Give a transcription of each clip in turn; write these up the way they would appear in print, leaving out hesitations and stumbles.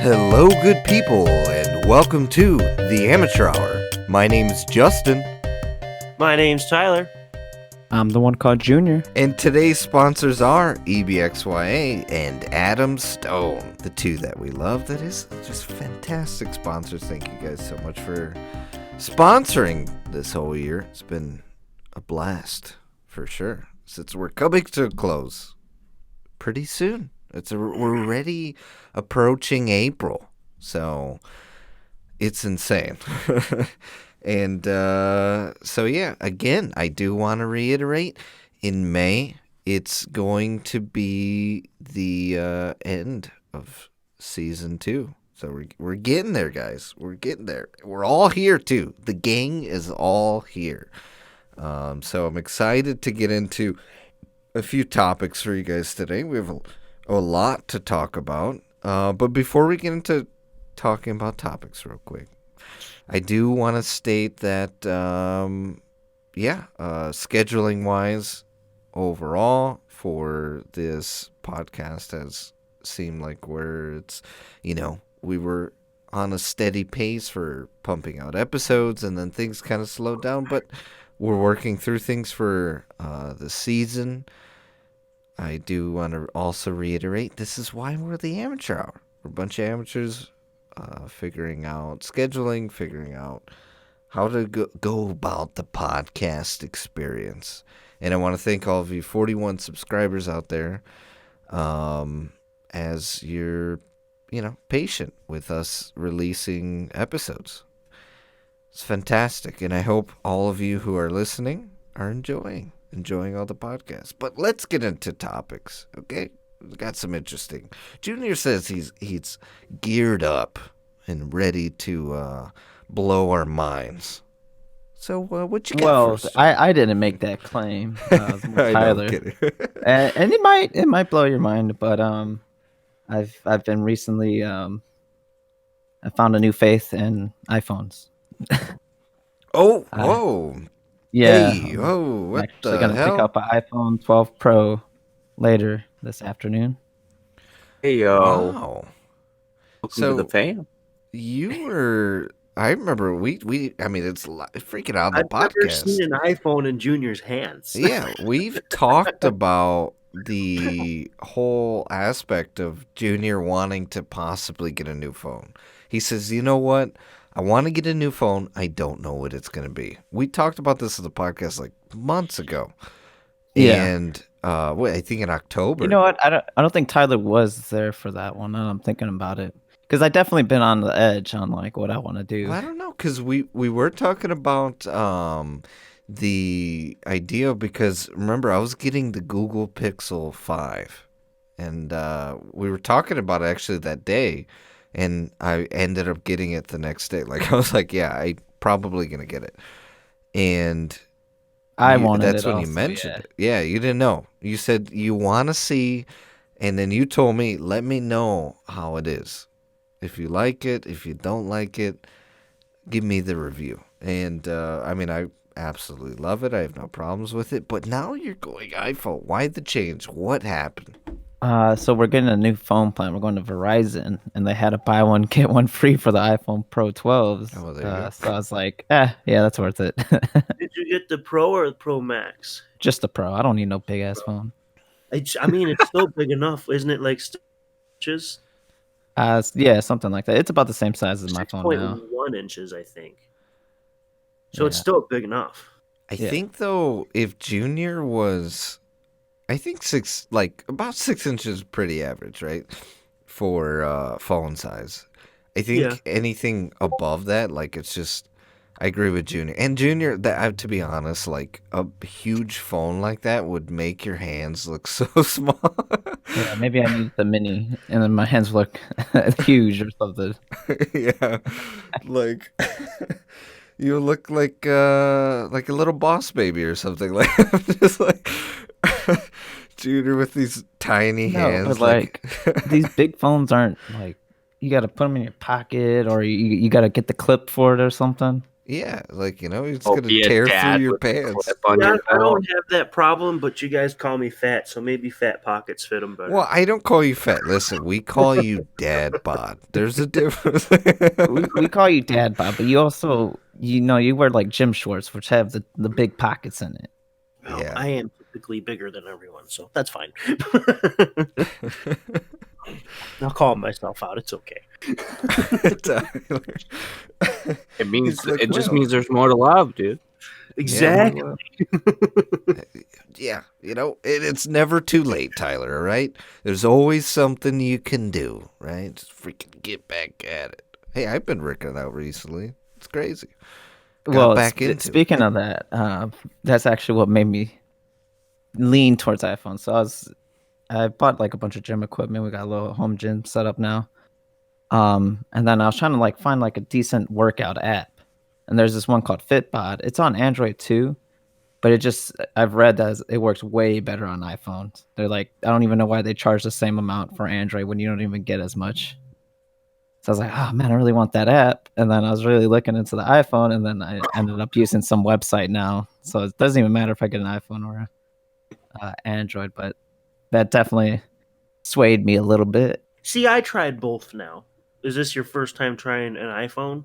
Hello, good people, and welcome to the Amateur Hour. My name's Justin, My name's Tyler. I'm the one called Junior. and today's sponsors are EBXYA and Adam Stone, the two that we love. That is just fantastic sponsors. Thank you guys so much for sponsoring this whole year. It's been a blast, for sure, since we're coming to a close pretty soon. We're already approaching April, so it's insane. And so yeah, again, I do want to reiterate, in May, it's going to be the end of season 2. So we're getting there, guys. We're getting there. We're all here too. The gang is all here. So I'm excited to get into a few topics for you guys today. We have a lot to talk about. But before we get into talking about topics real quick, I do want to state that, scheduling wise, overall, for this podcast has seemed like we were on a steady pace for pumping out episodes, and then things kind of slowed down, but we're working through things for the season. I do want to also reiterate, this is why we're the Amateur Hour. We're a bunch of amateurs figuring out scheduling, figuring out how to go about the podcast experience. And I want to thank all of you 41 subscribers out there as you're, patient with us releasing episodes. It's fantastic. And I hope all of you who are listening are enjoying all the podcasts. But let's get into topics, okay? We've got some interesting. Junior says he's geared up and ready to blow our minds. So what you got first? I didn't make that claim. I Tyler, know, I'm kidding. and it might blow your mind, but I've been recently I found a new faith in iPhones. Whoa. Yeah, Hey, I'm what actually the gonna hell? pick up an iPhone 12 Pro later this afternoon. Hey, yo. Wow. Welcome So to the fam. I remember it's freaking out on the I've never podcast. seen an iPhone in Junior's hands. Yeah, we've talked about the whole aspect of Junior wanting to possibly get a new phone. He says, you know what? I want to get a new phone. I don't know what it's going to be. We talked about this in the podcast like months ago. Yeah. And I think in October. You know what? I don't think Tyler was there for that one. Now I'm thinking about it, because I definitely been on the edge on like what I want to do. Well, I don't know, because we were talking about the idea, because remember, I was getting the Google Pixel 5, and we were talking about it actually that day, and I ended up getting it the next day. Like, I was like, yeah, I probably going to get it. And I wanted that's it when you also, mentioned yeah. it. Yeah, you didn't know. You said you want to see, and then you told me, let me know how it is. If you like it, if you don't like it, give me the review. And, I absolutely love it. I have no problems with it. But now you're going iPhone. Why the change? What happened? So we're getting a new phone plan. We're going to Verizon, and they had a buy one get one free for the iPhone Pro 12s. Oh, there you go. So I was like, yeah, that's worth it. Did you get the Pro or the Pro Max? Just the Pro. I don't need no big ass phone. It's still big enough, isn't it? Like inches? Yeah, something like that. It's about the same size as my phone now. 6.1 inches, I think. So it's Yeah. still big enough. I Yeah. think, though, if Junior was, I think about 6 inches is pretty average, right? For phone size. I think Yeah. anything above that, like, it's just, I agree with Junior. And Junior, to be honest, like, a huge phone like that would make your hands look so small. Yeah, maybe I need the mini, and then my hands look huge or something. Yeah, like you look like a little boss baby or something. Like, just like Junior with these tiny No, hands. but like these big phones aren't like, you got to put them in your pocket, or you got to get the clip for it or something. Yeah, like, it's Oh, gonna be a tear through dad your with a pants. clip on Yeah, your I belt. don't have that problem, but you guys call me fat, so maybe fat pockets fit them better. Well, I don't call you fat. Listen, we call you dad bod. There's a difference. We call you dad bod, but you also you wear like gym shorts which have the big pockets in it. Well, Yeah. I am typically bigger than everyone, so that's fine. I'll call myself out. It's okay. Tyler. It means He's like, it just well, means there's more to love, dude. Exactly. yeah, it's never too late, Tyler, all right? There's always something you can do, right? Just freaking get back at it. Hey, I've been working out recently. It's crazy. Got back into it. Speaking of that, that's actually what made me lean towards iPhone. So I bought like a bunch of gym equipment. We got a little home gym set up now. And then I was trying to like find like a decent workout app. And there's this one called Fitbod. It's on Android too, but I've read that it works way better on iPhones. They're like, I don't even know why they charge the same amount for Android when you don't even get as much. So I was like, oh man, I really want that app. And then I was really looking into the iPhone, and then I ended up using some website now. So it doesn't even matter if I get an iPhone or Android, but that definitely swayed me a little bit. See, I tried both now. Is this your first time trying an iPhone?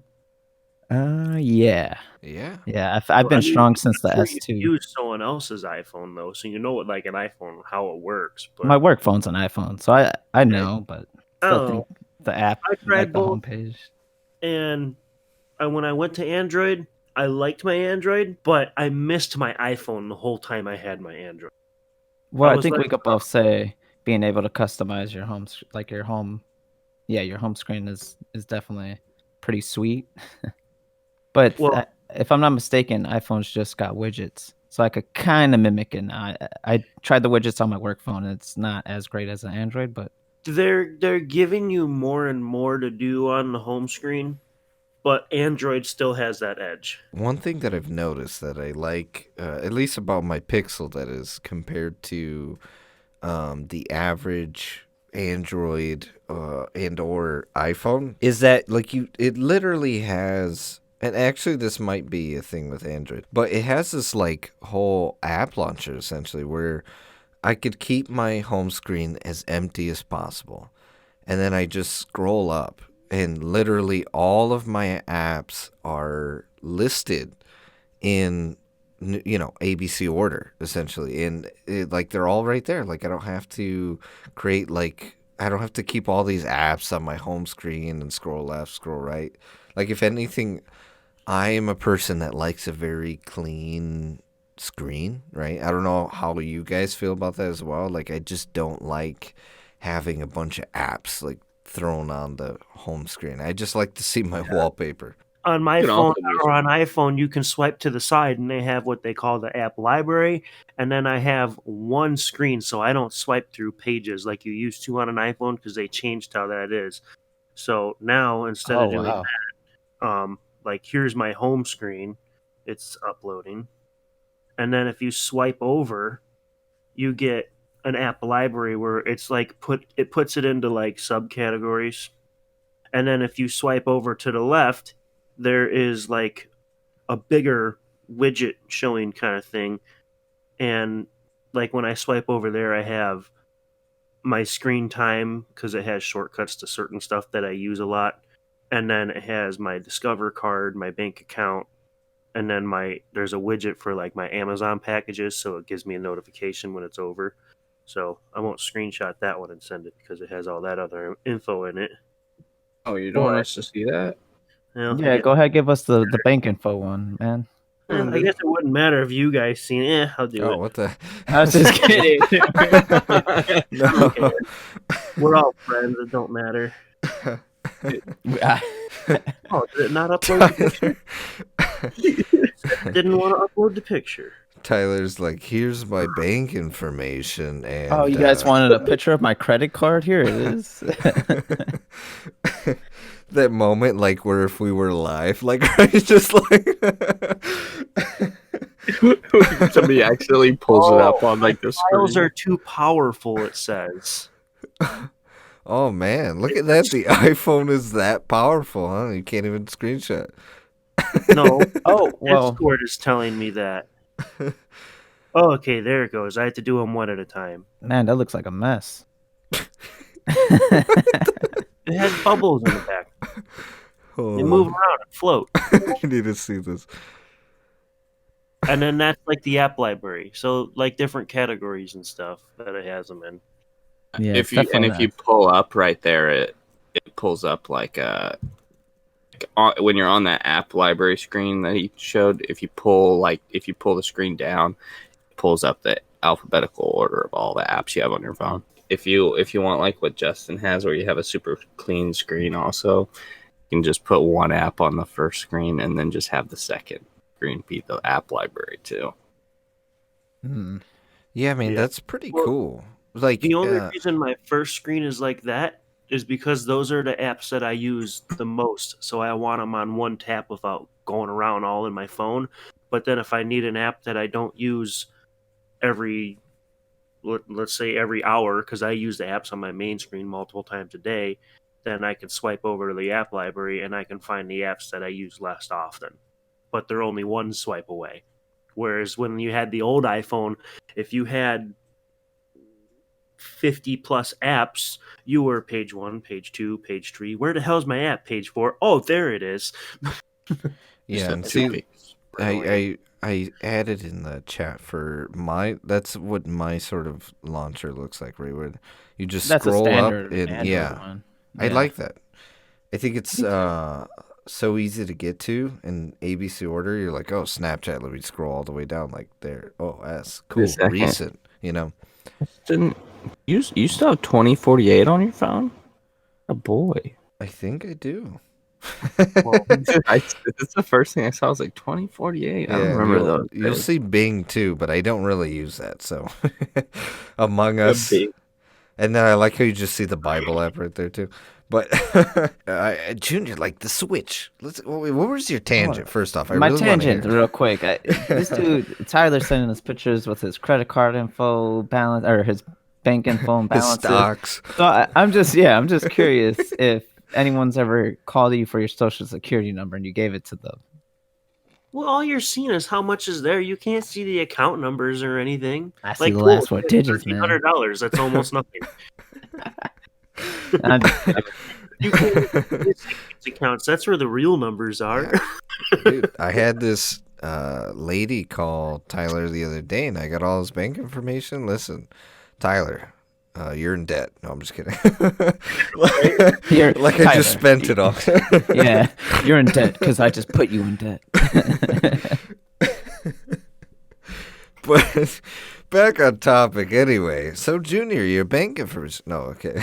Yeah. Yeah. I've been strong since the I'm sure S2. You use someone else's iPhone though, so you know what like an iPhone how it works. But My work phone's an iPhone, so I know, but still think oh, the app, I tried like the both. homepage. And when I went to Android, I liked my Android, but I missed my iPhone the whole time I had my Android. Well, I was think we like, could both say being able to customize your home, like your home, your home screen is definitely pretty sweet. But Well, if I'm not mistaken, iPhones just got widgets, so I could kind of mimic it. Now. I tried the widgets on my work phone, and it's not as great as an Android, but they're giving you more and more to do on the home screen, but Android still has that edge. One thing that I've noticed that I like, at least about my Pixel, that is compared to the average Android and or iPhone, is that like it literally has. And actually, this might be a thing with Android, but it has this like whole app launcher essentially where I could keep my home screen as empty as possible. And then I just scroll up, and literally all of my apps are listed in, ABC order, essentially. And like they're all right there. Like I don't have to I don't have to keep all these apps on my home screen and scroll left, scroll right. Like if anything, I am a person that likes a very clean screen, right? I don't know how you guys feel about that as well. Like I just don't like having a bunch of apps like thrown on the home screen. I just like to see my wallpaper. On my You can phone also use- or on iPhone, you can swipe to the side and they have what they call the app library. And then I have one screen, so I don't swipe through pages like you used to on an iPhone because they changed how that is. So now instead of doing that, like here's my home screen, it's uploading. And then if you swipe over, you get an app library where it's like puts it into like subcategories. And then if you swipe over to the left, there is like a bigger widget showing kind of thing. And like when I swipe over there, I have my screen time because it has shortcuts to certain stuff that I use a lot. And then it has my Discover card, my bank account, and then there's a widget for like my Amazon packages, so it gives me a notification when it's over. So I won't screenshot that one and send it because it has all that other info in it. Oh, you don't want us to see that? Well, yeah, go ahead, give us the bank info one, man. I guess it wouldn't matter if you guys seen it. I'll do Oh, it. what the? I was just kidding. No. Okay. We're all friends. It don't matter. Oh, did it not upload the picture? Didn't want to upload the picture. Tyler's like, here's my bank information, and Oh, you guys wanted a picture of my credit card? Here it is. that moment, like where if we were live, like it's just like Somebody accidentally pulls it up on like the Files screen. are too powerful, it says. oh man, look at that! The iPhone is that powerful, huh? You can't even screenshot. No, Oh, well, Discord is telling me that. Oh, okay, there it goes. I have to do them one at a time. man, that looks like a mess. It has bubbles in the back. They Hold move on. around and float. I need to see this. And then that's like the app library. So like different categories and stuff that it has them in. Yeah, it's If you definitely if you pull up right there, it pulls up like when you're on that app library screen that he showed. If you pull the screen down, it pulls up the alphabetical order of all the apps you have on your phone. If you want like what Justin has, where you have a super clean screen, also you can just put one app on the first screen and then just have the second screen be the app library too. Yeah, I mean, Yeah. that's pretty Well, cool. Like, The only reason my first screen is like that is because those are the apps that I use the most. So I want them on one tap without going around all in my phone. But then if I need an app that I don't use every, let's say every hour, because I use the apps on my main screen multiple times a day, then I can swipe over to the app library and I can find the apps that I use less often. But they're only one swipe away. Whereas when you had the old iPhone, if you had 50 plus apps, you were page 1, page 2, page 3. Where the hell's my app? Page 4. Oh, there it is. yeah, and It's see, super annoying. I added in the chat for that's what my sort of launcher looks like, right? Where you just that's a scroll up standard and Android one. I Yeah. like that. I think it's so easy to get to in ABC order. You're like, oh, Snapchat, let me scroll all the way down, like there. Oh, S, cool, second. recent, you know. Didn't you still have 2048 on your phone? Oh boy. I think I do. Well, It's the first thing I saw. I was like 2048. I don't Yeah, and remember those. you'll see Bing too, but I don't really use that. So, Among Us, and then I like how you just see the Bible app right there too. But Junior, like the Switch. What was your tangent? First off, I My really want to tangent, hear. real quick. This dude, Tyler, sending us pictures with his credit card info balance or his bank info and His balances. stocks. So I'm just curious if anyone's ever called you for your social security number and you gave it to them. well, all you're seeing is how much is there. You can't see the account numbers or anything. I see Like, the cool, last four digits, man. $1,300. That's almost nothing. I'm just kidding. You can't see the savings accounts. That's where the real numbers are. Dude, I had this lady call Tyler the other day, and I got all his bank information. Listen, Tyler, you're in debt. No, I'm just kidding. You're- like I just Tyler, spent it all. Yeah, you're in debt because I just put you in debt. But back on topic anyway. So Junior, your bank information. No, okay.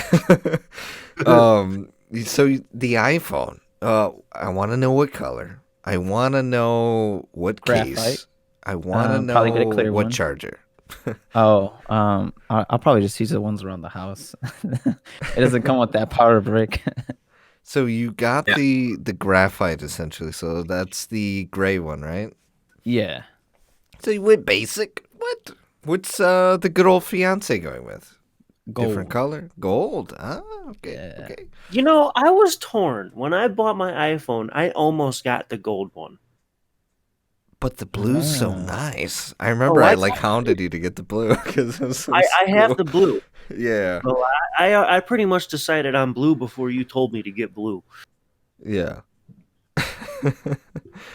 So the iPhone. I want to know what color. I want to know what Graphite. case. I want to Probably get a know clear what one. charger. Oh, I'll probably just use the ones around the house. It doesn't come with that power brick. So you got the graphite essentially. So that's the gray one, right? Yeah. So you went basic. What? What's the good old fiance going with? Different Gold. color? Gold. Ah, okay. Yeah. Okay. You know, I was torn. When I bought my iPhone, I almost got the gold one. But the blue's so Ah. nice. I remember I hounded you to get the blue because it was so I have cool. the blue. Yeah. So I pretty much decided on blue before you told me to get blue. Yeah.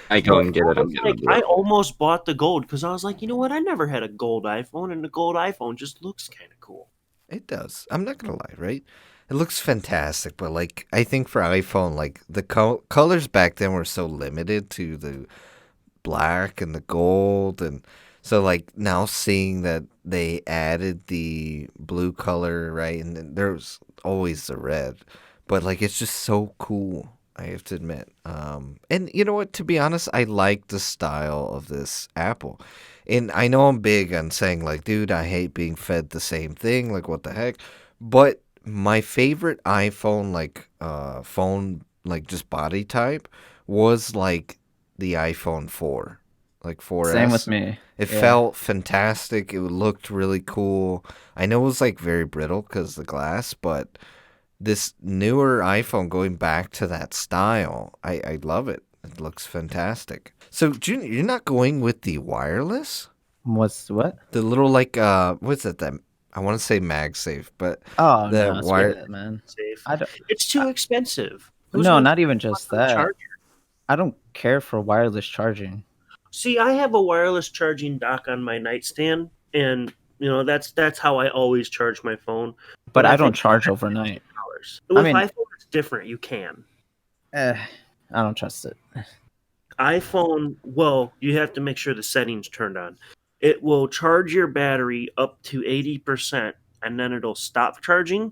I go and get it. I'm Like, getting I it. almost bought the gold because I was like, you know what? I never had a gold iPhone, and the gold iPhone just looks kind of cool. It does. I'm not gonna lie, right? It looks fantastic, but like I think for iPhone, like the colors back then were so limited to the black and the gold, and so like now seeing that they added the blue color, right, and then there's always the red, but like it's just so cool. I have to admit. And you know what? To be honest, I like the style of this Apple. And I know I'm big on saying like, dude, I hate being fed the same thing. Like, what the heck? But my favorite iPhone, like, phone, like just body type, was like the iPhone 4, like 4S. Same with me. It Yeah. felt fantastic. It looked really cool. I know it was like very brittle because the glass, but this newer iPhone going back to that style, I love it. It looks fantastic. So, Junior, you're not going with the wireless? What's what? The little like what's it that I want to say MagSafe, but Oh the no, screw wire. that, man. Safe. I don't. It's too expensive. Who's No, gonna not pay even that much just for a that. charger? I don't care for wireless charging. See, I have a wireless charging dock on my nightstand, and that's how I always charge my phone. But I I don't think charge overnight. $2. I With mean, iPhone, it's different. You can. I don't trust it. iPhone, well, you have to make sure the settings turned on. It will charge your battery up to 80%, and then it'll stop charging.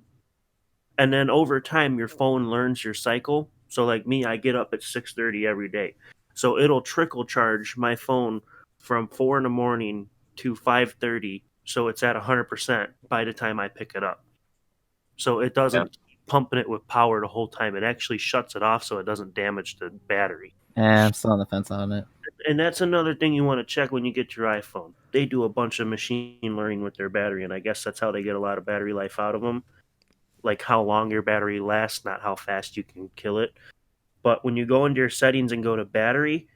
And then over time, your phone learns your cycle. So, like me, I get up at 6:30 every day. So it'll trickle charge my phone from 4 in the morning to 5:30. So it's at 100% by the time I pick it up. So it doesn't keep pumping it with power the whole time. It actually shuts it off so it doesn't damage the battery. I'm still on the fence on it. And that's another thing you want to check when you get your iPhone. They do a bunch of machine learning with their battery, and I guess that's how they get a lot of battery life out of them. Like how long your battery lasts, not how fast you can kill it. But when you go into your settings and go to battery,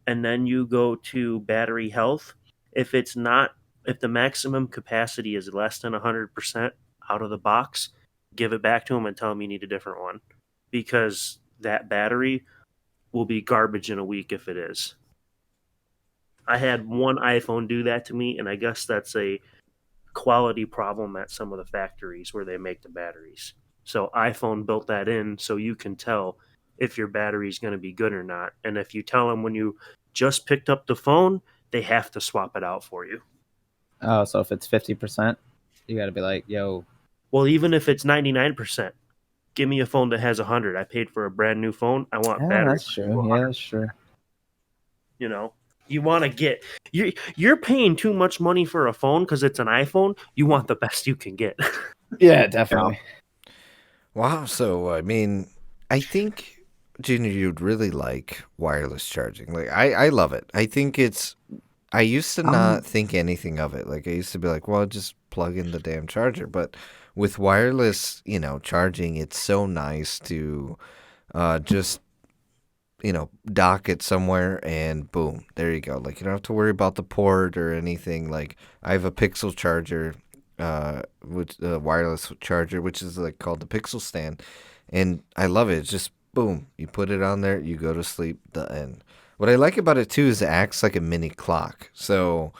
and then you go to battery health, if the maximum capacity is less than 100% out of the box, give it back to them and tell them you need a different one, because that battery will be garbage in a week if it is. I had one iPhone do that to me, and I guess that's a quality problem at some of the factories where they make the batteries. So iPhone built that in so you can tell if your battery is going to be good or not. And if you tell them when you just picked up the phone, they have to swap it out for you. Oh, so if it's 50%, you got to be like, yo. Well, even if it's 99%, give me a phone that has 100. I paid for a brand new phone. I want Yeah, battery. that's true. Yeah, that's true. You know, you want to get you're paying too much money for a phone because it's an iPhone. You want the best you can get. Yeah, definitely. Wow. So, I mean, I think, Junior, you'd really like wireless charging. Like, I love it. I think I used to not think anything of it. Like, I used to be like, well, just plug in the damn charger. But with wireless, charging, it's so nice to just, dock it somewhere and boom, there you go. Like, you don't have to worry about the port or anything. Like, I have a Pixel charger, which wireless charger, which is like called the Pixel stand, and I love it. It's just boom, you put it on there, you go to sleep. The end. What I like about it too is it acts like a mini clock. So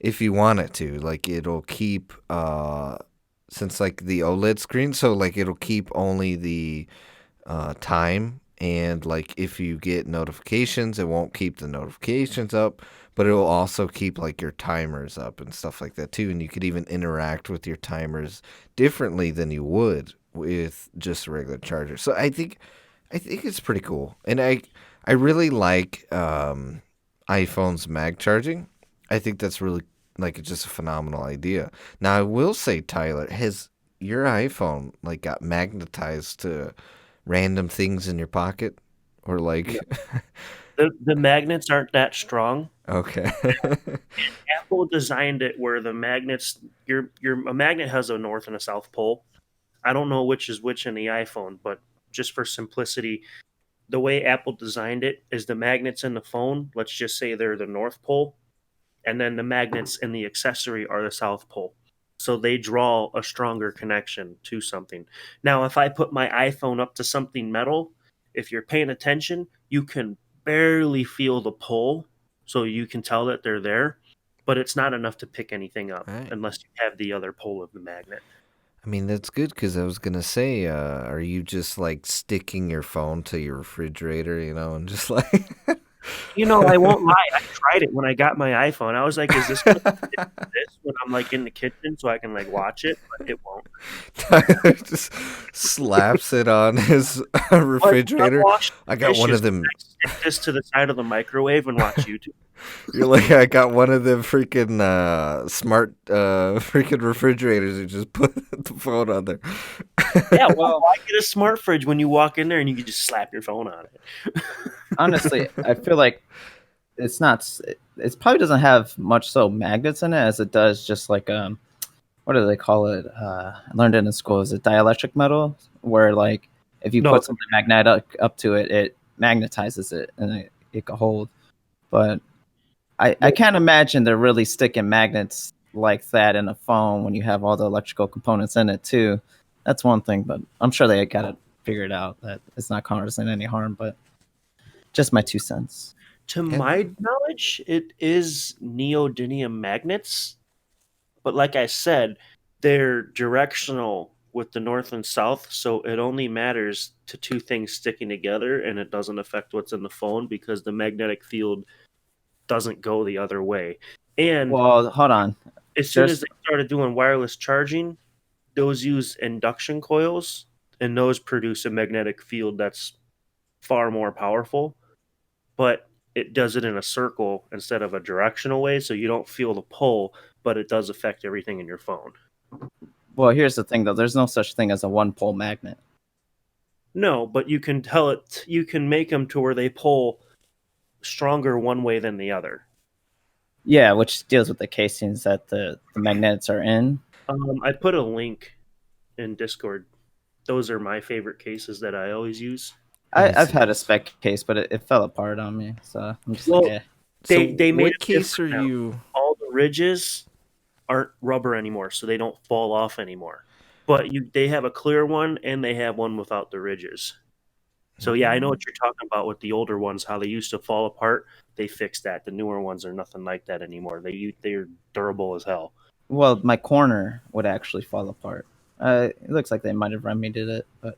if you want it to, like, it'll keep since like the OLED screen, so like it'll keep only the time, and like if you get notifications, it won't keep the notifications up, but it will also keep like your timers up and stuff like that too. And you could even interact with your timers differently than you would with just a regular charger. So I think it's pretty cool, and I really like iPhone's mag charging. I think that's really, like, it's just a phenomenal idea. Now I will say, Tyler, has your iPhone like got magnetized to random things in your pocket, or like? The magnets aren't that strong. Okay. Apple designed it where the magnets, a magnet has a north and a south pole. I don't know which is which in the iPhone, but just for simplicity, the way Apple designed it is the magnets in the phone, let's just say they're the north pole, and then the magnets in the accessory are the south pole. So they draw a stronger connection to something. Now, if I put my iPhone up to something metal, if you're paying attention, you can barely feel the pull, so you can tell that they're there, but it's not enough to pick anything up Right. unless you have the other pole of the magnet. I mean, that's good, because I was gonna say, are you just like sticking your phone to your refrigerator, and just like? I won't lie. I tried it when I got my iPhone. I was like, "Is this going to fit this when I'm like in the kitchen so I can like watch it?" But it won't. Tyler just slaps it on his refrigerator. I got one of them. Stick this to the side of the microwave and watch YouTube. You're like, I got one of them freaking smart freaking refrigerators. You just put the phone on there. Yeah, well, why get a smart fridge when you walk in there and you can just slap your phone on it? Honestly, I feel like it's not. It probably doesn't have much so magnets in it as it does just like what do they call it? I learned it in school. Is it dielectric metal? Where like if you put something magnetic up to it, it magnetizes it and it it could hold. But I can't imagine they're really sticking magnets like that in a phone when you have all the electrical components in it too. That's one thing, but I'm sure they got it figured out that it's not causing any harm. But just my 2 cents. To And my knowledge, it is neodymium magnets, but like I said, they're directional with the north and south, so it only matters to two things sticking together, and it doesn't affect what's in the phone because the magnetic field doesn't go the other way. And Well, hold on. as soon as There's they started doing wireless charging, those use induction coils, and those produce a magnetic field that's far more powerful, but it does it in a circle instead of a directional way, so you don't feel the pull, but it does affect everything in your phone. well, here's the thing though. There's no such thing as a one pole magnet. No, but you can tell it, you can make them to where they pull stronger one way than the other. Yeah, which deals with the casings that the magnets are in. I put a link in Discord. Those are my favorite cases that I always use. I've had a spec case, but it fell apart on me. So I'm just Well, like, they made what it case are different now. you? All the ridges aren't rubber anymore, so they don't fall off anymore. But they have a clear one and they have one without the ridges. So yeah, I know what you're talking about with the older ones, how they used to fall apart. They fixed that. The newer ones are nothing like that anymore. They're durable as hell. well, my corner would actually fall apart. It looks like they might have remedied it, but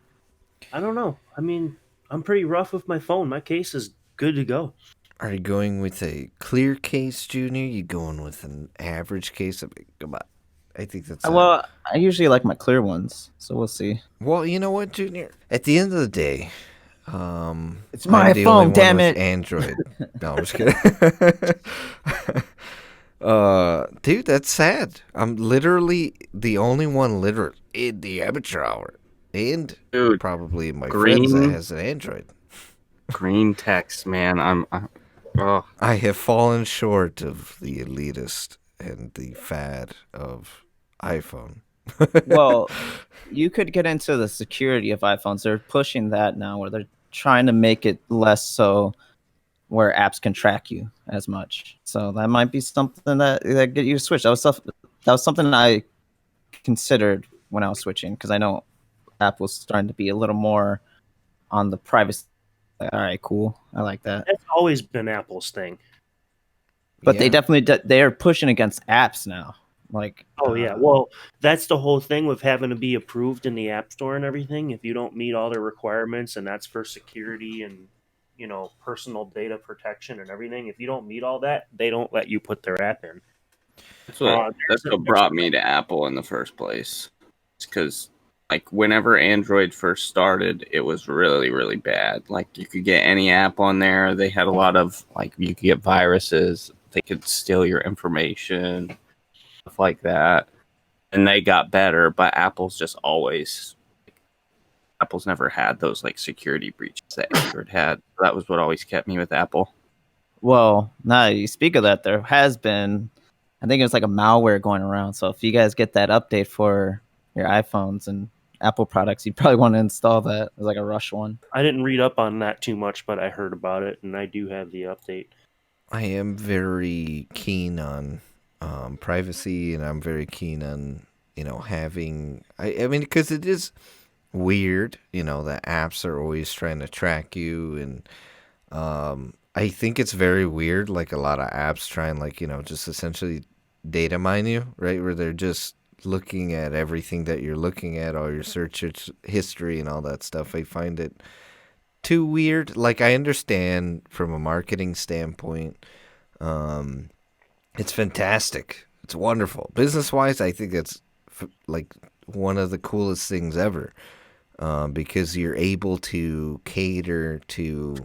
I don't know. I mean, I'm pretty rough with my phone. My case is good to go. Are you going with a clear case, Junior? You going with an average case? I mean, come on. I think that's well, I usually like my clear ones, so we'll see. Well, you know what, Junior? At the end of the day, It's my I'm the phone, only damn one with it. Android. No, I'm just kidding. Dude, that's sad. I'm literally the only one literally in the amateur hour. And Dude, probably my green- friends that has an Android. Green text, man. Oh, I have fallen short of the elitist and the fad of iPhone. Well, you could get into the security of iPhones. They're pushing that now, where they're trying to make it less so where apps can track you as much. So that might be something that get you to switch. That was something I considered when I was switching because I know Apple's starting to be a little more on the privacy. Like, all right, cool. I like that. That's always been Apple's thing. But they Yeah. definitely they are pushing against apps now. Like, Oh yeah, well, that's the whole thing with having to be approved in the App Store and everything. If you don't meet all the requirements, and that's for security and personal data protection and everything. If you don't meet all that, they don't let you put their app in. that's what brought me to Apple in the first place. It's because, like, whenever Android first started, it was really, really bad. Like, you could get any app on there. They had a lot of, like, you could get viruses. They could steal your information, stuff like that. And they got better, but Apple's never had those, like, security breaches that Android had. That was what always kept me with Apple. well, now you speak of that, there has been, I think it was like a malware going around. So if you guys get that update for your iPhones and Apple products, you probably want to install that. It's like a rush one. I didn't read up on that too much, but I heard about it, and I do have the update. I am very keen on privacy, and I'm very keen on having. I mean, because it is weird, that apps are always trying to track you, and I think it's very weird. Like a lot of apps try and just essentially data mine you, right? Where they're just looking at everything that you're looking at, all your search history and all that stuff. I find it too weird. Like, I understand from a marketing standpoint, it's fantastic. It's wonderful. Business-wise, I think it's like one of the coolest things ever, because you're able to cater to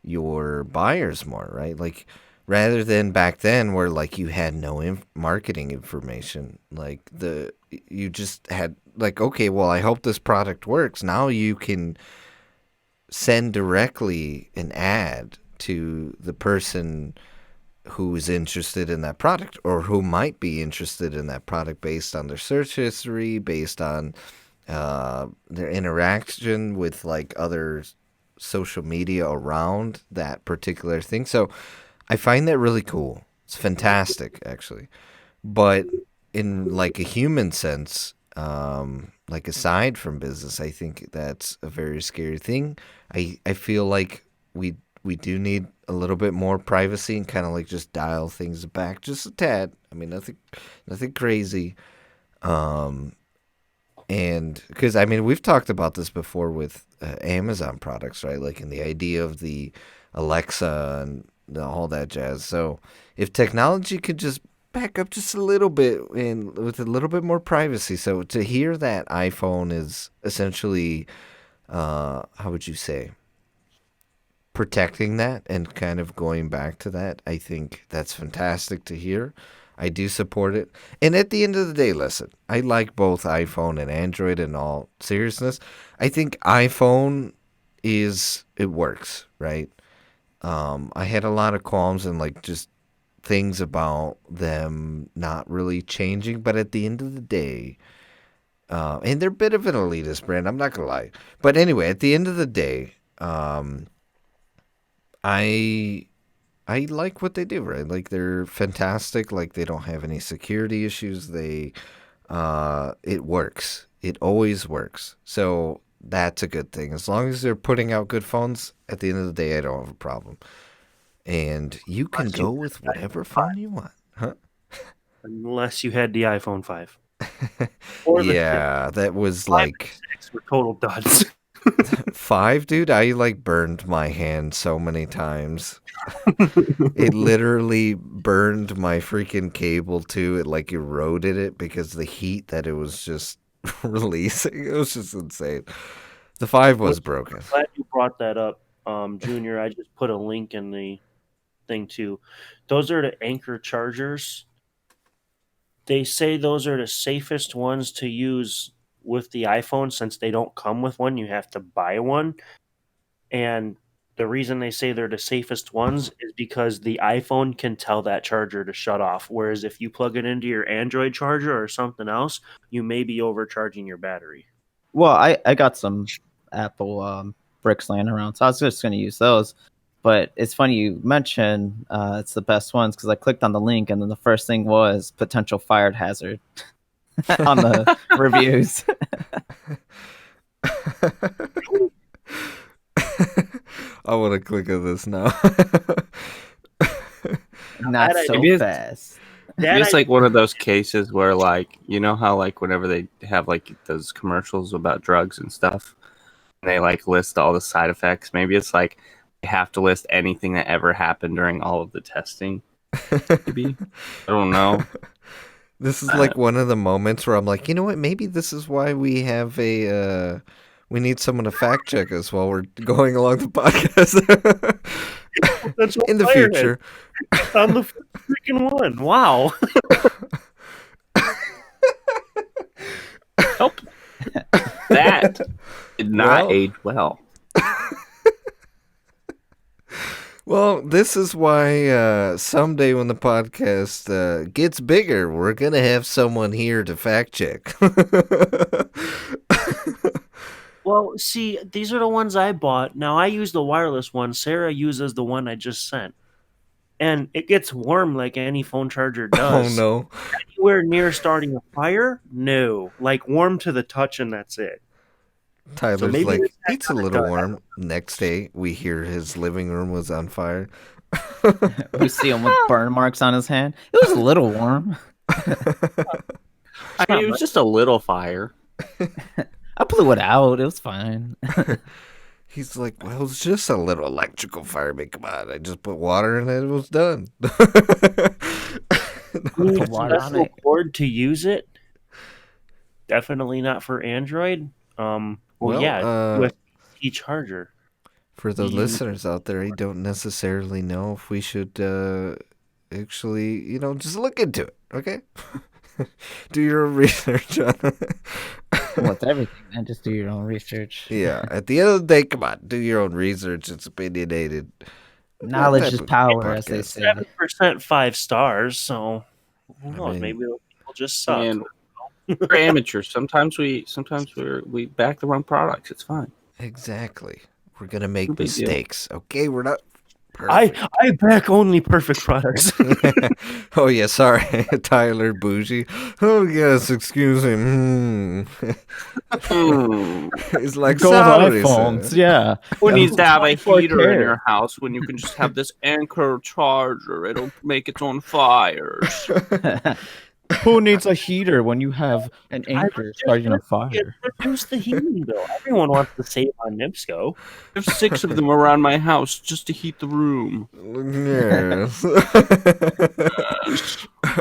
your buyers more, right? Like, rather than back then where like you had no marketing information, like you just had like, okay, well, I hope this product works. Now you can send directly an ad to the person who is interested in that product, or who might be interested in that product based on their search history, based on their interaction with like other social media around that particular thing. So I find that really cool. It's fantastic, actually. But in like a human sense, like aside from business, I think that's a very scary thing. I feel like we do need a little bit more privacy and kind of like just dial things back just a tad. I mean, nothing crazy. Um, and because I mean, we've talked about this before with Amazon products, right? Like in the idea of the Alexa and all that jazz. So if technology could just back up just a little bit and with a little bit more privacy. So to hear that iPhone is essentially, how would you say, protecting that and kind of going back to that, I think that's fantastic to hear. I do support it. And at the end of the day, listen, I like both iPhone and Android in all seriousness. I think iPhone it works, right? I had a lot of qualms and like just things about them not really changing, but at the end of the day, and they're a bit of an elitist brand, I'm not gonna lie. But anyway, at the end of the day, I I like what they do, right? Like they're fantastic. Like they don't have any security issues. It works. It always works. So that's a good thing. As long as they're putting out good phones, at the end of the day, I don't have a problem. And you can go with whatever phone you want, huh? Unless you had the iPhone 5. Or the Yeah, that was 5 and like 6 were total duds. 5, dude. I like burned my hand so many times. It literally burned my freaking cable too. It like eroded it because the heat that it was just releasing. It was just insane. The 5 was broken. Glad you brought that up, Junior. I just put a link in the thing too. Those are the Anchor chargers. They say those are the safest ones to use with the iPhone since they don't come with one. You have to buy one. And the reason they say they're the safest ones is because the iPhone can tell that charger to shut off. Whereas if you plug it into your Android charger or something else, you may be overcharging your battery. Well, I got some Apple bricks laying around, so I was just going to use those. But it's funny you mentioned it's the best ones because I clicked on the link and then the first thing was potential fire hazard on the reviews. I want to click on this now. Not That so Maybe fast. It's like one of those cases where, like, you know how, like, whenever they have, like, those commercials about drugs and stuff, and they, like, list all the side effects. Maybe it's like they have to list anything that ever happened during all of the testing. Maybe. I don't know. This is like one of the moments where I'm like, you know what? Maybe this is why we have we need someone to fact check us while we're going along the podcast. That's what In the Firehead future. I'm the freaking one. Wow. Nope. That did not Well- age well. Well, this is why someday when the podcast gets bigger, we're going to have someone here to fact check. Well, see, these are the ones I bought. Now I use the wireless one. Sarah uses the one I just sent. And it gets warm like any phone charger Oh, does. no. Anywhere near starting a fire? No. Like warm to the touch and that's it. Tyler's maybe like, it's that it's a kinda little done. warm. Next day, we hear his living room was on fire. We see him with burn marks on his hand. It was a little warm. I mean, it was just a little fire. I blew it out. It was fine. He's like, well, it's just a little electrical fire. I mean, come on. I just put water in it. It was done. Need water on special it. cord to use it? Definitely not for Android. Well, yeah, USB charger. For the You- listeners out there, I don't necessarily know if we should actually, just look into it, okay? Do your own research on it. With everything, man, just do your own research. Yeah, at the end of the day, come on, do your own research. It's opinionated. Knowledge That is type of power, as they podcast. say. 7% 5 stars, so who knows? mean- Maybe those people just suck. And we're amateurs. Sometimes we back the wrong products. It's fine. Exactly. We're gonna make No big deal. mistakes. Okay, we're not perfect. I back only perfect products. Oh yeah, sorry, Tyler Bougie. Oh yes, excuse me. It's like Gold sorry, iPhones, sir. yeah. Who needs to have a 24K. heater in your house when you can just have this Anchor charger? It'll make its own fires. Who needs a heater when you have an anchor starting a fire? Reduce the heating bill. Everyone wants to save on NIPSCO. I have 6 of them around my house just to heat the room. Yes.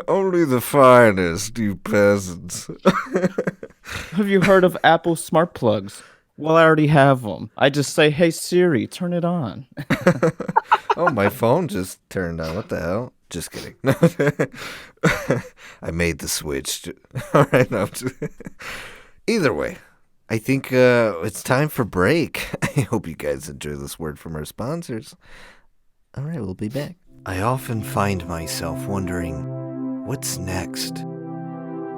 Only the finest, you peasants. Have you heard of Apple smart plugs? Well, I already have them. I just say, "Hey Siri, turn it on." Oh, my phone just turned on. What the hell? Just kidding. I made the switch. All right. No, either way, I think it's time for break. I hope you guys enjoy this word from our sponsors. All right, we'll be back. I often find myself wondering, what's next?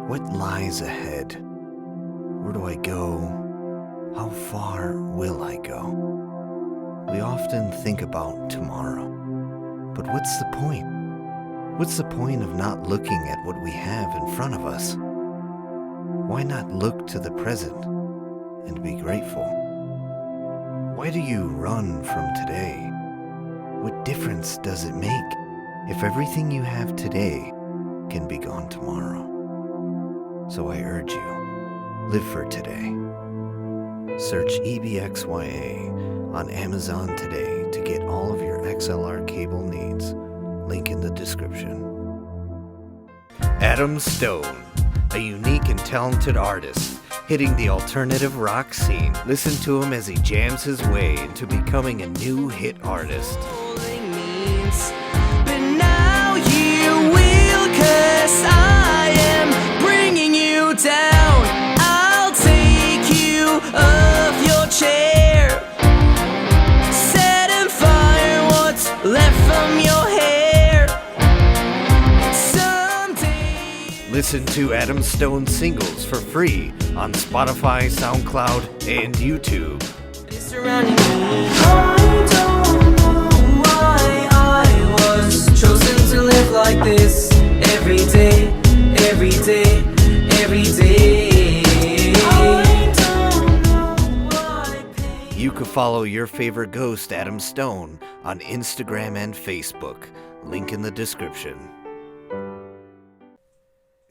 What lies ahead? Where do I go? How far will I go? We often think about tomorrow. But what's the point? What's the point of not looking at what we have in front of us? Why not look to the present and be grateful? Why do you run from today? What difference does it make if everything you have today can be gone tomorrow? So I urge you, live for today. Search EBXYA on Amazon today to get all of your XLR cable needs. Link in the description. Adam Stone, a unique and talented artist, hitting the alternative rock scene. Listen to him as he jams his way into becoming a new hit artist. But now you will, 'cause I am bringing you down. I'll take you off your chair, setting fire what's left from your hair. Someday. Listen to Adam Stone singles for free on Spotify, SoundCloud, and YouTube. Surrounding me. I don't know why I was chosen to live like this every day, every day, every day. I don't know why pain. You can follow your favorite ghost, Adam Stone, on Instagram and Facebook. Link in the description.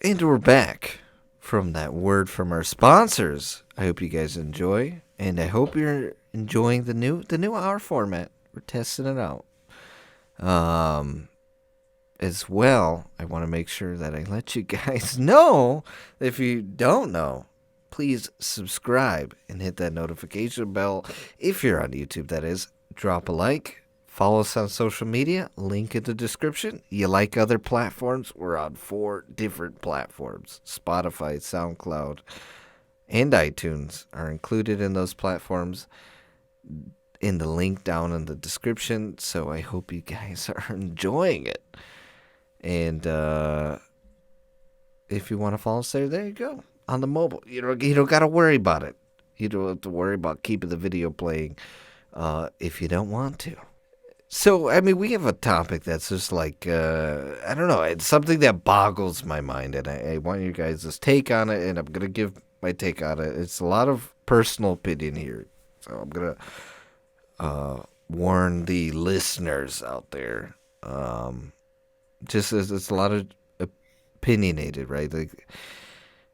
And we're back from that word from our sponsors. I hope you guys enjoy, and I hope you're enjoying the new hour format. We're testing it out. As well, I want to make sure that I let you guys know, if you don't know, please subscribe and hit that notification bell. If you're on YouTube, that is, drop a like. Follow us on social media, link in the description. You like other platforms? We're on 4 different platforms. Spotify, SoundCloud, and iTunes are included in those platforms in the link down in the description. So I hope you guys are enjoying it. And if you want to follow us there you go. On the mobile. You don't got to worry about it. You don't have to worry about keeping the video playing if you don't want to. So, I mean, we have a topic that's just like, I don't know, it's something that boggles my mind, and I want you guys' take on it, and I'm going to give my take on it. It's a lot of personal opinion here, so I'm going to warn the listeners out there. Just as it's a lot of opinionated, right? Like,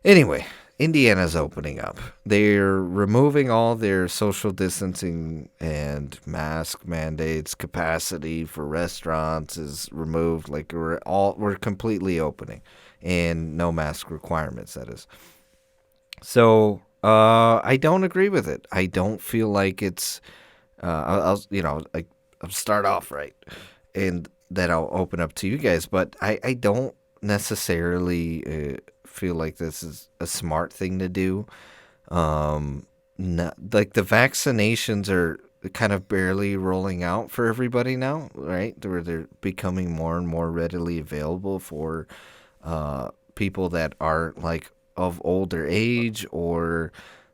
anyway, Indiana's opening up. They're removing all their social distancing and mask mandates. Capacity for restaurants is removed. Like we're completely opening, and no mask requirements. That is. So I don't agree with it. I don't feel like it's. I'll start off right, and then I'll open up to you guys. But I don't necessarily feel like this is a smart thing to do. Like the vaccinations are kind of barely rolling out for everybody now, right? They're becoming more and more readily available for people that are like of older age or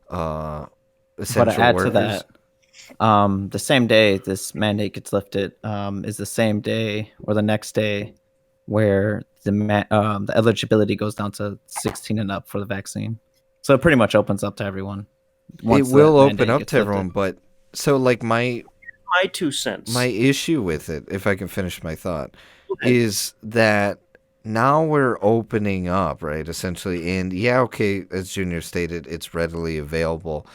essential but to add workers. to that, The same day this mandate gets lifted is the same day or the next day where the eligibility goes down to 16 and up for the vaccine. So it pretty much opens up to everyone. It will open up gets to everyone, lifted. but so like my 2 cents. issue with it, if I can finish my thought, Go ahead. is that now we're opening up, right? Essentially, and yeah, okay, as Junior stated, it's readily available,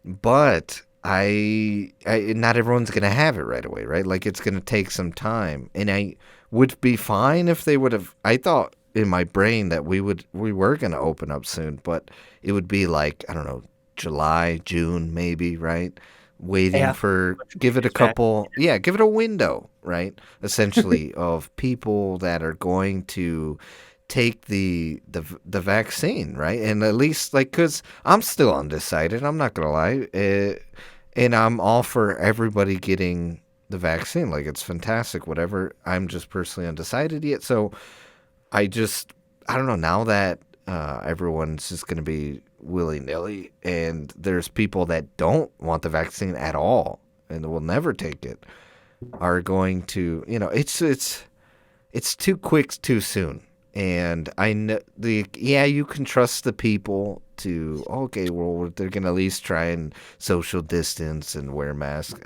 but I not everyone's gonna have it right away, right? Like it's gonna take some time, and I would be fine if they would have. I thought in my brain that we were gonna open up soon, but it would be like I don't know, July, June, maybe, right? Waiting for give it a couple, yeah, give it a window, right? Essentially, of people that are going to take the vaccine, right? And at least like, cause I'm still undecided. I'm not gonna lie, and I'm all for everybody getting the vaccine. Like it's fantastic, whatever. I'm just personally undecided yet, so I don't know now that everyone's just gonna be willy nilly, and there's people that don't want the vaccine at all and will never take it are going to, it's too quick, too soon. And I know you can trust the people to, okay, well, they're going to at least try and social distance and wear masks.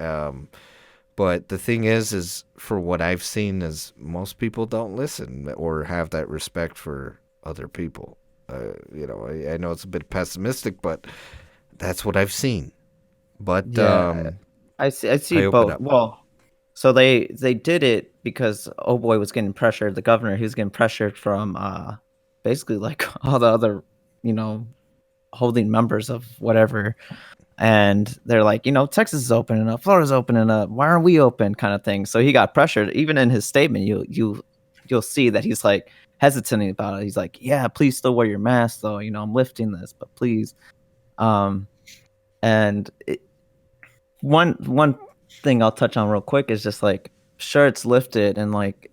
But the thing is for what I've seen is most people don't listen or have that respect for other people. I know it's a bit pessimistic, but that's what I've seen. But I see I open both. up. Well, so they did it because oh boy was getting pressured. The governor, he was getting pressured from basically like all the other, holding members of whatever. And they're like, Texas is opening up, Florida's opening up. Why aren't we open? Kind of thing. So he got pressured. Even in his statement, you'll see that he's like hesitating about it. He's like, yeah, please still wear your mask though. I'm lifting this, but please. And one thing I'll touch on real quick is just like, sure, it's lifted, and like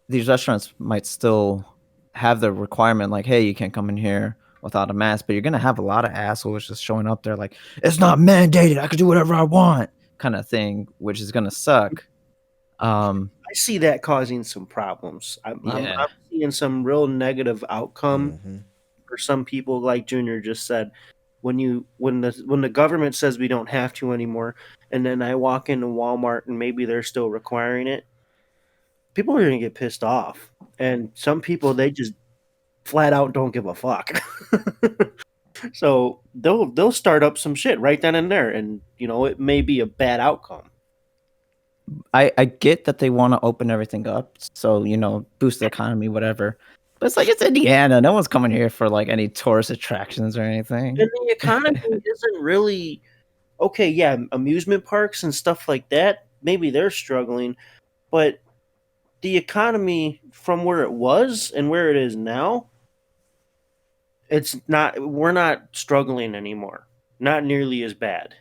these restaurants might still have the requirement, like, hey, you can't come in here without a mask, but you're gonna have a lot of assholes just showing up there, like, it's not mandated, I can do whatever I want, kind of thing, which is gonna suck. I see that causing some problems. I'm seeing some real negative outcome for some people, like Junior just said. When the government says we don't have to anymore, and then I walk into Walmart and maybe they're still requiring it, people are gonna get pissed off. And some people, they just flat out don't give a fuck. So they'll start up some shit right then and there, and it may be a bad outcome. I get that they want to open everything up, so boost the economy, whatever. But it's like, it's Indiana. No one's coming here for like any tourist attractions or anything. And the economy isn't really okay. Yeah, amusement parks and stuff like that, maybe they're struggling, but the economy from where it was and where it is now, it's not. We're not struggling anymore. Not nearly as bad.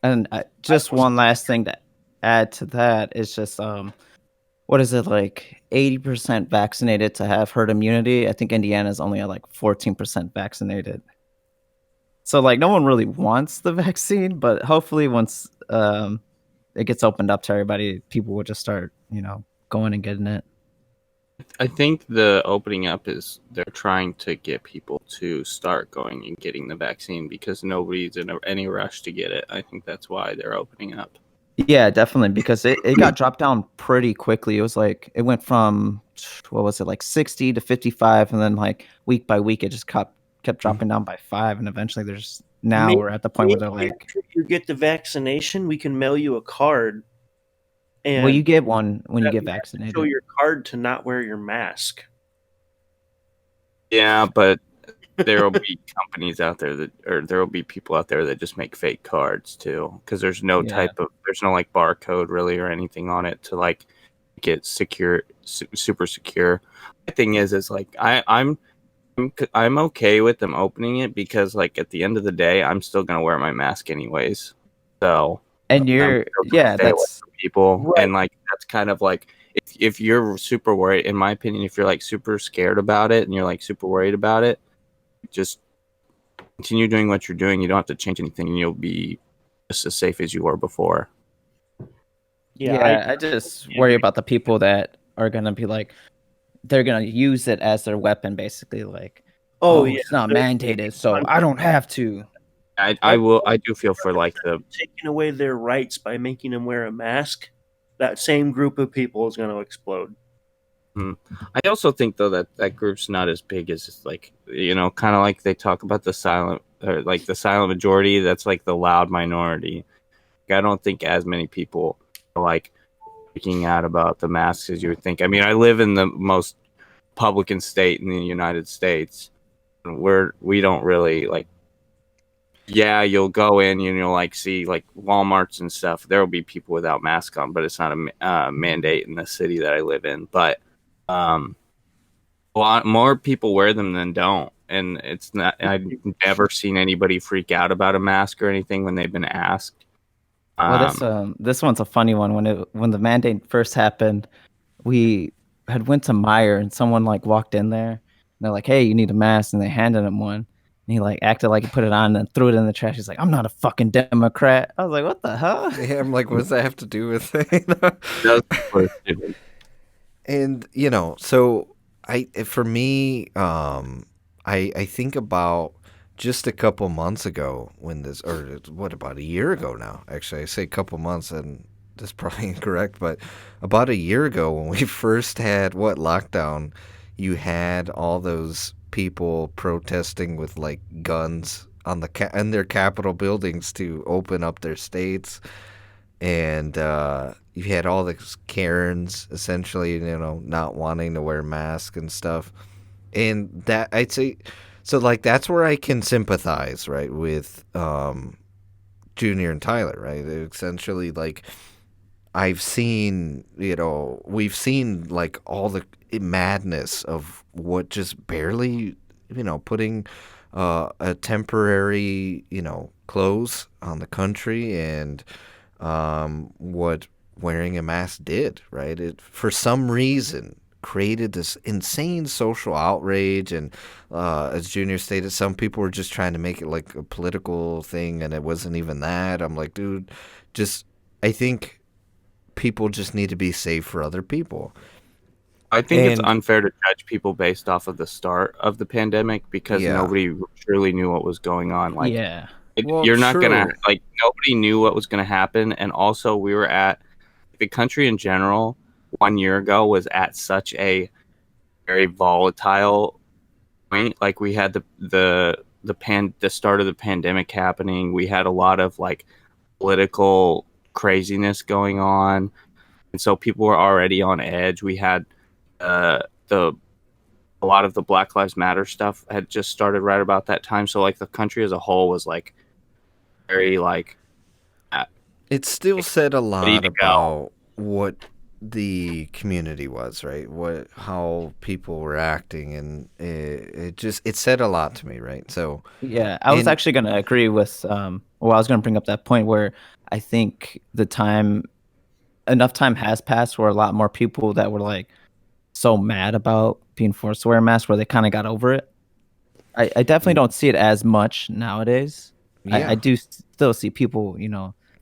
And just one last thing to add to that is just what is it, like 80% vaccinated to have herd immunity? I think Indiana's only at like 14% vaccinated. So like no one really wants the vaccine, but hopefully once it gets opened up to everybody, people will just start, going and getting it. I think the opening up is they're trying to get people to start going and getting the vaccine because nobody's in any rush to get it. I think that's why they're opening up. Yeah, definitely, because it got dropped down pretty quickly. It was like, it went from, what was it, like 60 to 55, and then like week by week, it just kept dropping down by 5, and eventually we're at the point where they're like, if you get the vaccination, we can mail you a card. And well, you get one when you get vaccinated. Show your card to not wear your mask. Yeah, but there will be companies out there or there will be people out there that just make fake cards too, because there's no there's no like barcode really or anything on it to like get secure, super secure. The thing is like I'm okay with them opening it because like at the end of the day, I'm still gonna wear my mask anyways. So and that's people, right. And like that's kind of like if you're super worried, in my opinion, if you're like super scared about it and you're like super worried about it, just continue doing what you're doing. You don't have to change anything, and you'll be just as safe as you were before. Yeah, I just worry about the people that are gonna be like, they're gonna use it as their weapon, basically. Like, Oh, oh, yeah. it's not They're mandated, so I don't have to. I do feel for like the taking away their rights by making them wear a mask. That same group of people is going to explode. I also think though that that group's not as big as like kind of like they talk about the silent or like the silent majority. That's like the loud minority. I don't think as many people are like freaking out about the masks as you would think. I mean, I live in the most Republican state in the United States. We don't really like. Yeah, you'll go in and you'll like see like Walmarts and stuff. There will be people without masks on, but it's not a mandate in the city that I live in. But um, a lot more people wear them than don't, and it's not. I've never seen anybody freak out about a mask or anything when they've been asked. Well, this one's a funny one. When the mandate first happened, we had went to Meyer and someone like walked in there and they're like, "Hey, you need a mask," and they handed him one. And he like acted like he put it on and then threw it in the trash. He's like, "I'm not a fucking Democrat." I was like, "What the hell?" Yeah, I'm like, what does that have to do with it? Those people are stupid. And so for me, I think about just a couple months ago when this, or what, about a year ago now? Actually, I say a couple months, and that's probably incorrect, but about a year ago when we first had lockdown, you had all those people protesting with like guns on in their Capitol buildings to open up their states, and you had all the Karens essentially, not wanting to wear masks and stuff, and that I'd say, so like that's where I can sympathize, right, with Junior and Tyler, right? Essentially, like we've seen like all the madness of what just barely, putting a temporary, close on the country, and what wearing a mask did, right? It, for some reason, created this insane social outrage, and as Junior stated, some people were just trying to make it like a political thing, and it wasn't even that. I'm like, dude, I think people just need to be safe for other people. I think it's unfair to judge people based off of the start of the pandemic because nobody truly knew what was going on. Like, yeah. you're not gonna like nobody knew what was gonna happen, and also we were at the country in general 1 year ago was at such a very volatile point. Like we had the start of the pandemic happening. We had a lot of like political craziness going on, and so people were already on edge. We had a lot of the Black Lives Matter stuff had just started right about that time. So like the country as a whole was like very like it still said a lot ready to about what the community was, right? How people were acting, and it said a lot to me, right? So yeah, I was actually going to agree with I was going to bring up that point where I think enough time has passed where a lot more people that were like so mad about being forced to wear a mask where they kind of got over it. I definitely don't see it as much nowadays. Yeah. I do still see people,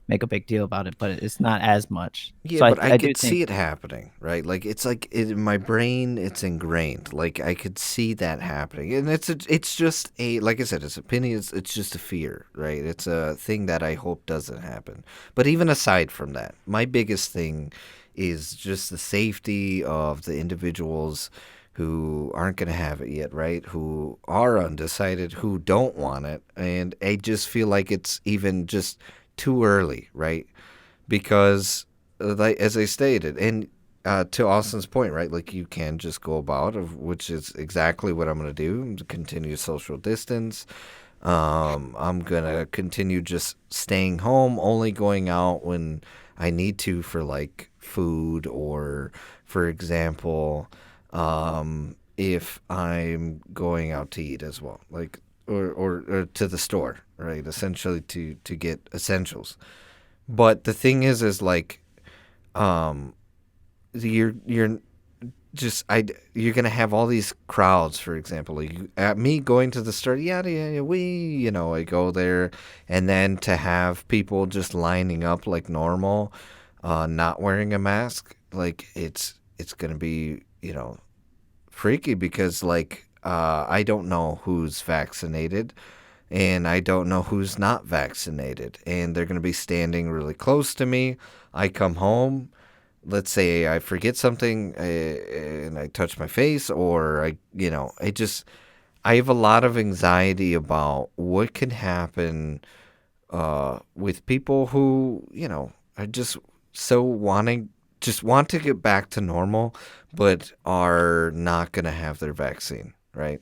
make a big deal about it, but it's not as much. Yeah, so but I could do see it happening, right? Like it's like in my brain, it's ingrained. Like I could see that happening, and it's just like I said, it's opinion. It's just a fear, right? It's a thing that I hope doesn't happen. But even aside from that, my biggest thing is just the safety of the individuals who aren't going to have it yet, right? Who are undecided, who don't want it, and I just feel like it's even just too early, right? Because, like as I stated, and to Austin's point, right? Like you can just go about, which is exactly what I'm going to do. Continue social distance. I'm gonna continue just staying home, only going out when I need to for like food, or, for example, if I'm going out to eat as well, like or to the store, right? Essentially to get essentials. But the thing is like, you're you're gonna have all these crowds, for example, like me going to the store, yada yada, I go there, and then to have people just lining up like normal, not wearing a mask, like it's gonna be freaky because like I don't know who's vaccinated and I don't know who's not vaccinated, and they're gonna be standing really close to me. I come home, let's say I forget something and I touch my face, or I have a lot of anxiety about what can happen with people who are just just want to get back to normal, but are not gonna have their vaccine, right?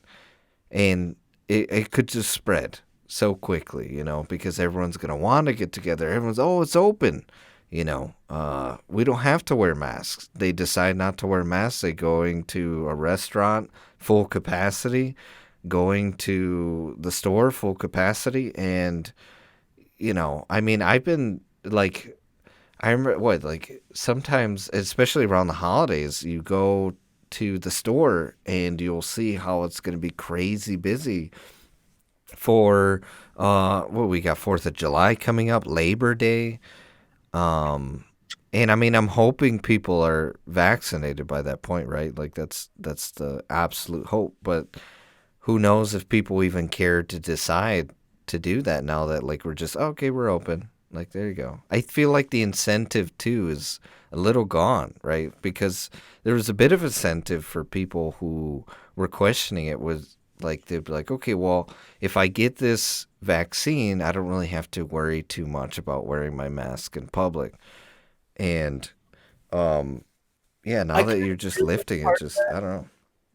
And it could just spread so quickly, because everyone's gonna want to get together. Everyone's, oh, it's open. We don't have to wear masks. They decide not to wear masks. They going to a restaurant full capacity, going to the store full capacity, and I mean, I've been like, I remember like sometimes, especially around the holidays, you go to the store and you'll see how it's going to be crazy busy for what we got, 4th of July coming up, Labor Day. And I mean, I'm hoping people are vaccinated by that point, right? Like that's the absolute hope. But who knows if people even care to decide to do that now that like we're just okay, we're open. Like there you go. I feel like the incentive too is a little gone, right? Because there was a bit of incentive for people who were questioning it, was like they'd be like, okay, well, if I get this vaccine, I don't really have to worry too much about wearing my mask in public. And yeah, now I that kind you're of just feel like lifting it, part just I don't know.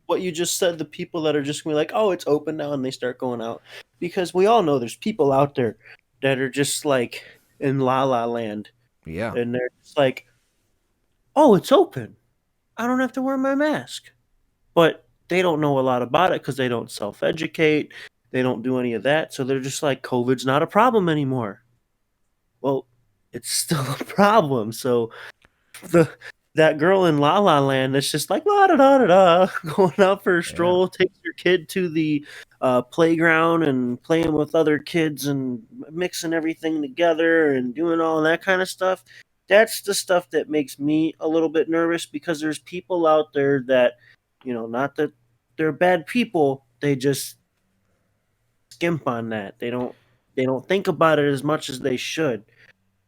what you just said, the people that are just gonna be like, oh, it's open now, and they start going out. Because we all know there's people out there that are just like in La La Land, Yeah. and they're just like, oh, it's open. I don't have to wear my mask. But they don't know a lot about it because they don't self educate. They don't do any of that. So they're just like, COVID's not a problem anymore. Well, it's still a problem. So the that girl in La La Land that's just like la da da da da going out for a Yeah. stroll, takes your kid to the playground and playing with other kids and mixing everything together and doing all that kind of stuff. That's the stuff that makes me a little bit nervous because there's people out there that, not that they're bad people, they just skimp on that. They don't think about it as much as they should.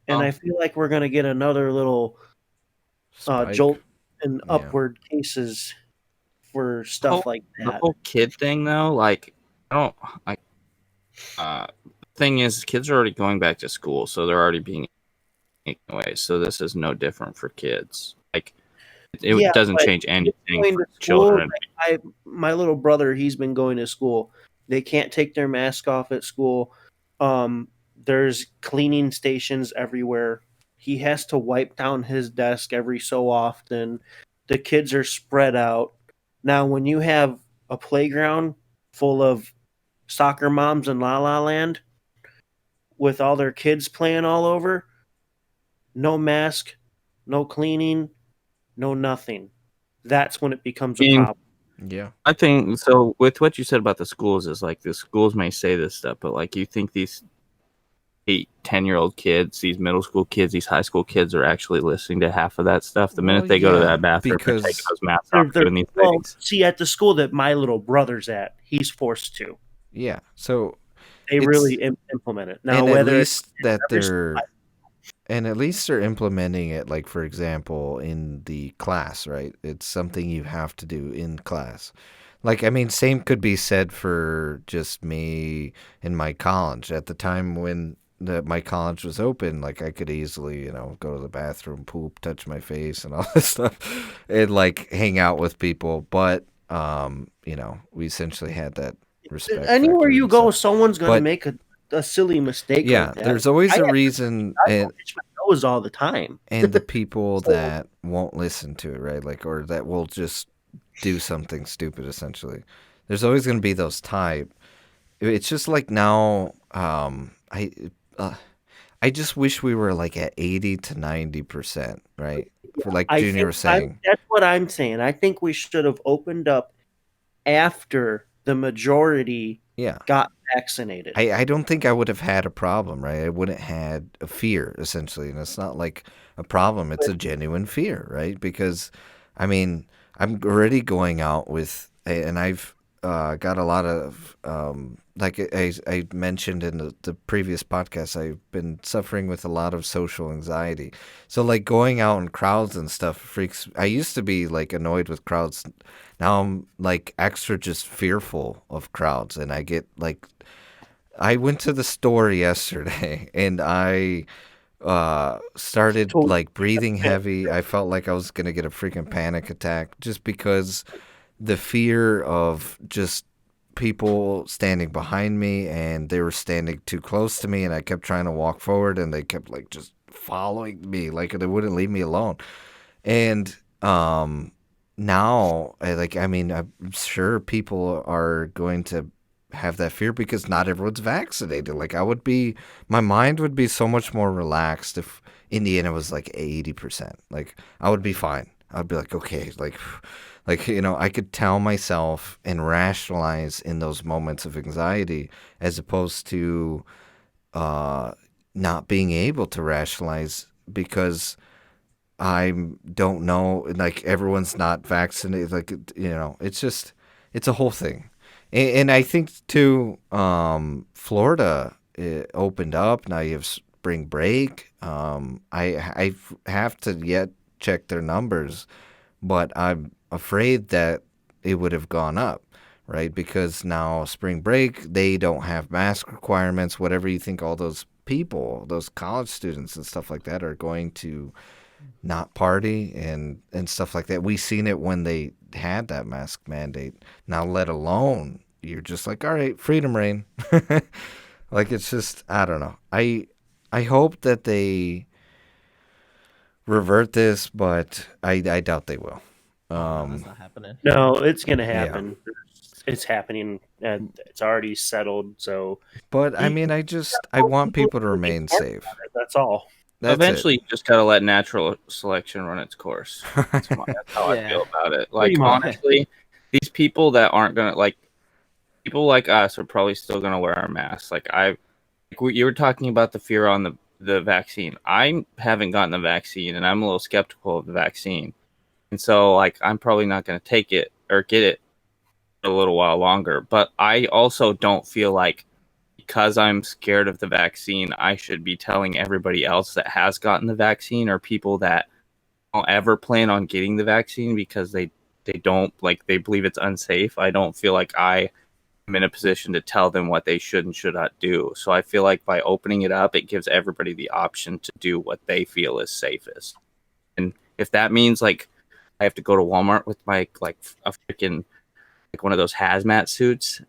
And I feel like we're gonna get another little Spike. jolt in Yeah. upward cases for The stuff like the that. whole kid thing though, like I don't like thing is kids are already going back to school, so they're already being taken away. So this is no different for kids. Like it Yeah, doesn't but change anything going for to school, children. my little brother, he's been going to school. They can't take their mask off at school. There's cleaning stations everywhere. He has to wipe down his desk every so often. The kids are spread out. Now, when you have a playground full of soccer moms in La La Land with all their kids playing all over, no mask, no cleaning, no nothing. That's when it becomes a problem. Yeah. I think so. With what you said about the schools, is like the schools may say this stuff, but like you think these 8, 10-year-old kids, these middle school kids, these high school kids are actually listening to half of that stuff the minute Well, they go to yeah, that bathroom, they're because taking those masks off, doing these Well, things. see, at the school that my little brother's at, he's forced to. yeah, so They It's- really implement it now. and at Whether least that every school- they're and at least they're implementing it, like for example in the class, right? It's something you have to do in class. Like I mean, same could be said for just me in my college. At the time when my college was open, like I could easily, go to the bathroom, poop, touch my face, and all this stuff, and like hang out with people. But we essentially had that respect. anywhere factor you and go, stuff. someone's going to But- make a silly mistake. Yeah, like that. there's always I a have- reason, I and itch my nose all the time. the people So- that won't listen to it, right? Like, or that will just do something stupid. Essentially, there's always going to be those type. It's just like now, I just wish we were like at 80 to 90%, right? for like I Junior think was saying. that's what I'm saying. I think we should have opened up after the majority Yeah. got vaccinated. I don't think I would have had a problem, right? I wouldn't had a fear essentially, and it's not like a problem; it's a genuine fear, right? Because, I mean, I'm already going out with, and I've got a lot of, like I mentioned in the previous podcast, I've been suffering with a lot of social anxiety. So like going out in crowds and stuff freaks. I used to be like annoyed with crowds. Now I'm like extra just fearful of crowds, and I get like I went to the store yesterday and I started Totally. like breathing heavy. I felt like I was going to get a freaking panic attack just because the fear of just people standing behind me and they were standing too close to me and I kept trying to walk forward and they kept like just following me like they wouldn't leave me alone. And now I mean I'm sure people are going to have that fear because not everyone's vaccinated. Like my mind would be so much more relaxed if Indiana was like 80%. Like I would be fine. I'd be like, okay, like I could tell myself and rationalize in those moments of anxiety as opposed to not being able to rationalize because I don't know, like everyone's not vaccinated. Like it's a whole thing. And I think too, Florida opened up. Now you have spring break. I have to yet check their numbers, but I'm afraid that it would have gone up, right? Because now spring break, they don't have mask requirements. Whatever you think, all those people, those college students and stuff like that, are going to not party and stuff like that. We seen it when they had that mask mandate. Now, let alone you're just like, all right, freedom reign. Like it's just I don't know. I hope that they revert this, but I doubt they will. That's not happening. No, it's going to happen. It's happening, and it's already settled. So, But I mean, I want people to remain safe. That's all. That's Eventually, you just gotta let natural selection run its course. That's how I Yeah. feel about it. Pretty Like much. honestly, these people that aren't gonna like people like us are probably still gonna wear our masks. You were talking about the fear on the vaccine. I haven't gotten the vaccine, and I'm a little skeptical of the vaccine, and so like I'm probably not gonna take it or get it for a little while longer. But I also don't feel like because I'm scared of the vaccine, I should be telling everybody else that has gotten the vaccine or people that don't ever plan on getting the vaccine because they don't like they believe it's unsafe. I don't feel like I am in a position to tell them what they should and should not do. So I feel like by opening it up, it gives everybody the option to do what they feel is safest. And if that means like I have to go to Walmart with my like a freaking like one of those hazmat suits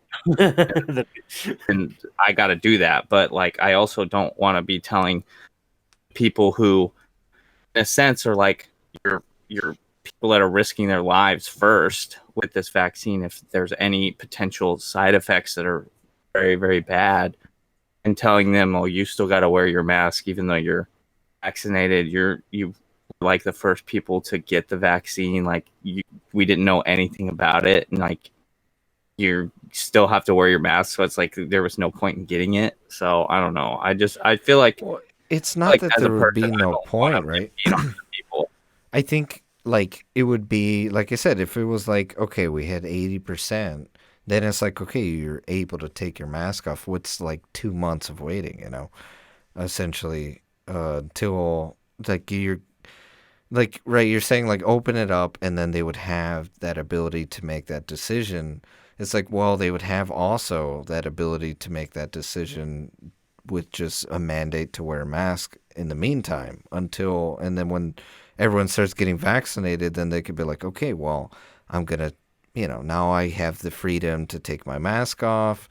and I got to do that. But like, I also don't want to be telling people who, in a sense, are like you're people that are risking their lives first with this vaccine. If there's any potential side effects that are very very bad, and telling them, oh, you still got to wear your mask even though you're vaccinated. You like the first people to get the vaccine. Like we didn't know anything about it, and like you still have to wear your mask, so it's like there was no point in getting it. So I don't know. I feel like Well, it's not like that as a there would be person, I no don't point, wanna right? impede on other people. I think like it would be like I said, if it was like okay, we had 80%, then it's like okay, you're able to take your mask off. What's like 2 months of waiting, essentially, till like you're like right, you're saying like open it up, and then they would have that ability to make that decision. It's like well, they would have also that ability to make that decision with just a mandate to wear a mask in the meantime until and then when everyone starts getting vaccinated then they could be like okay well I'm gonna now I have the freedom to take my mask off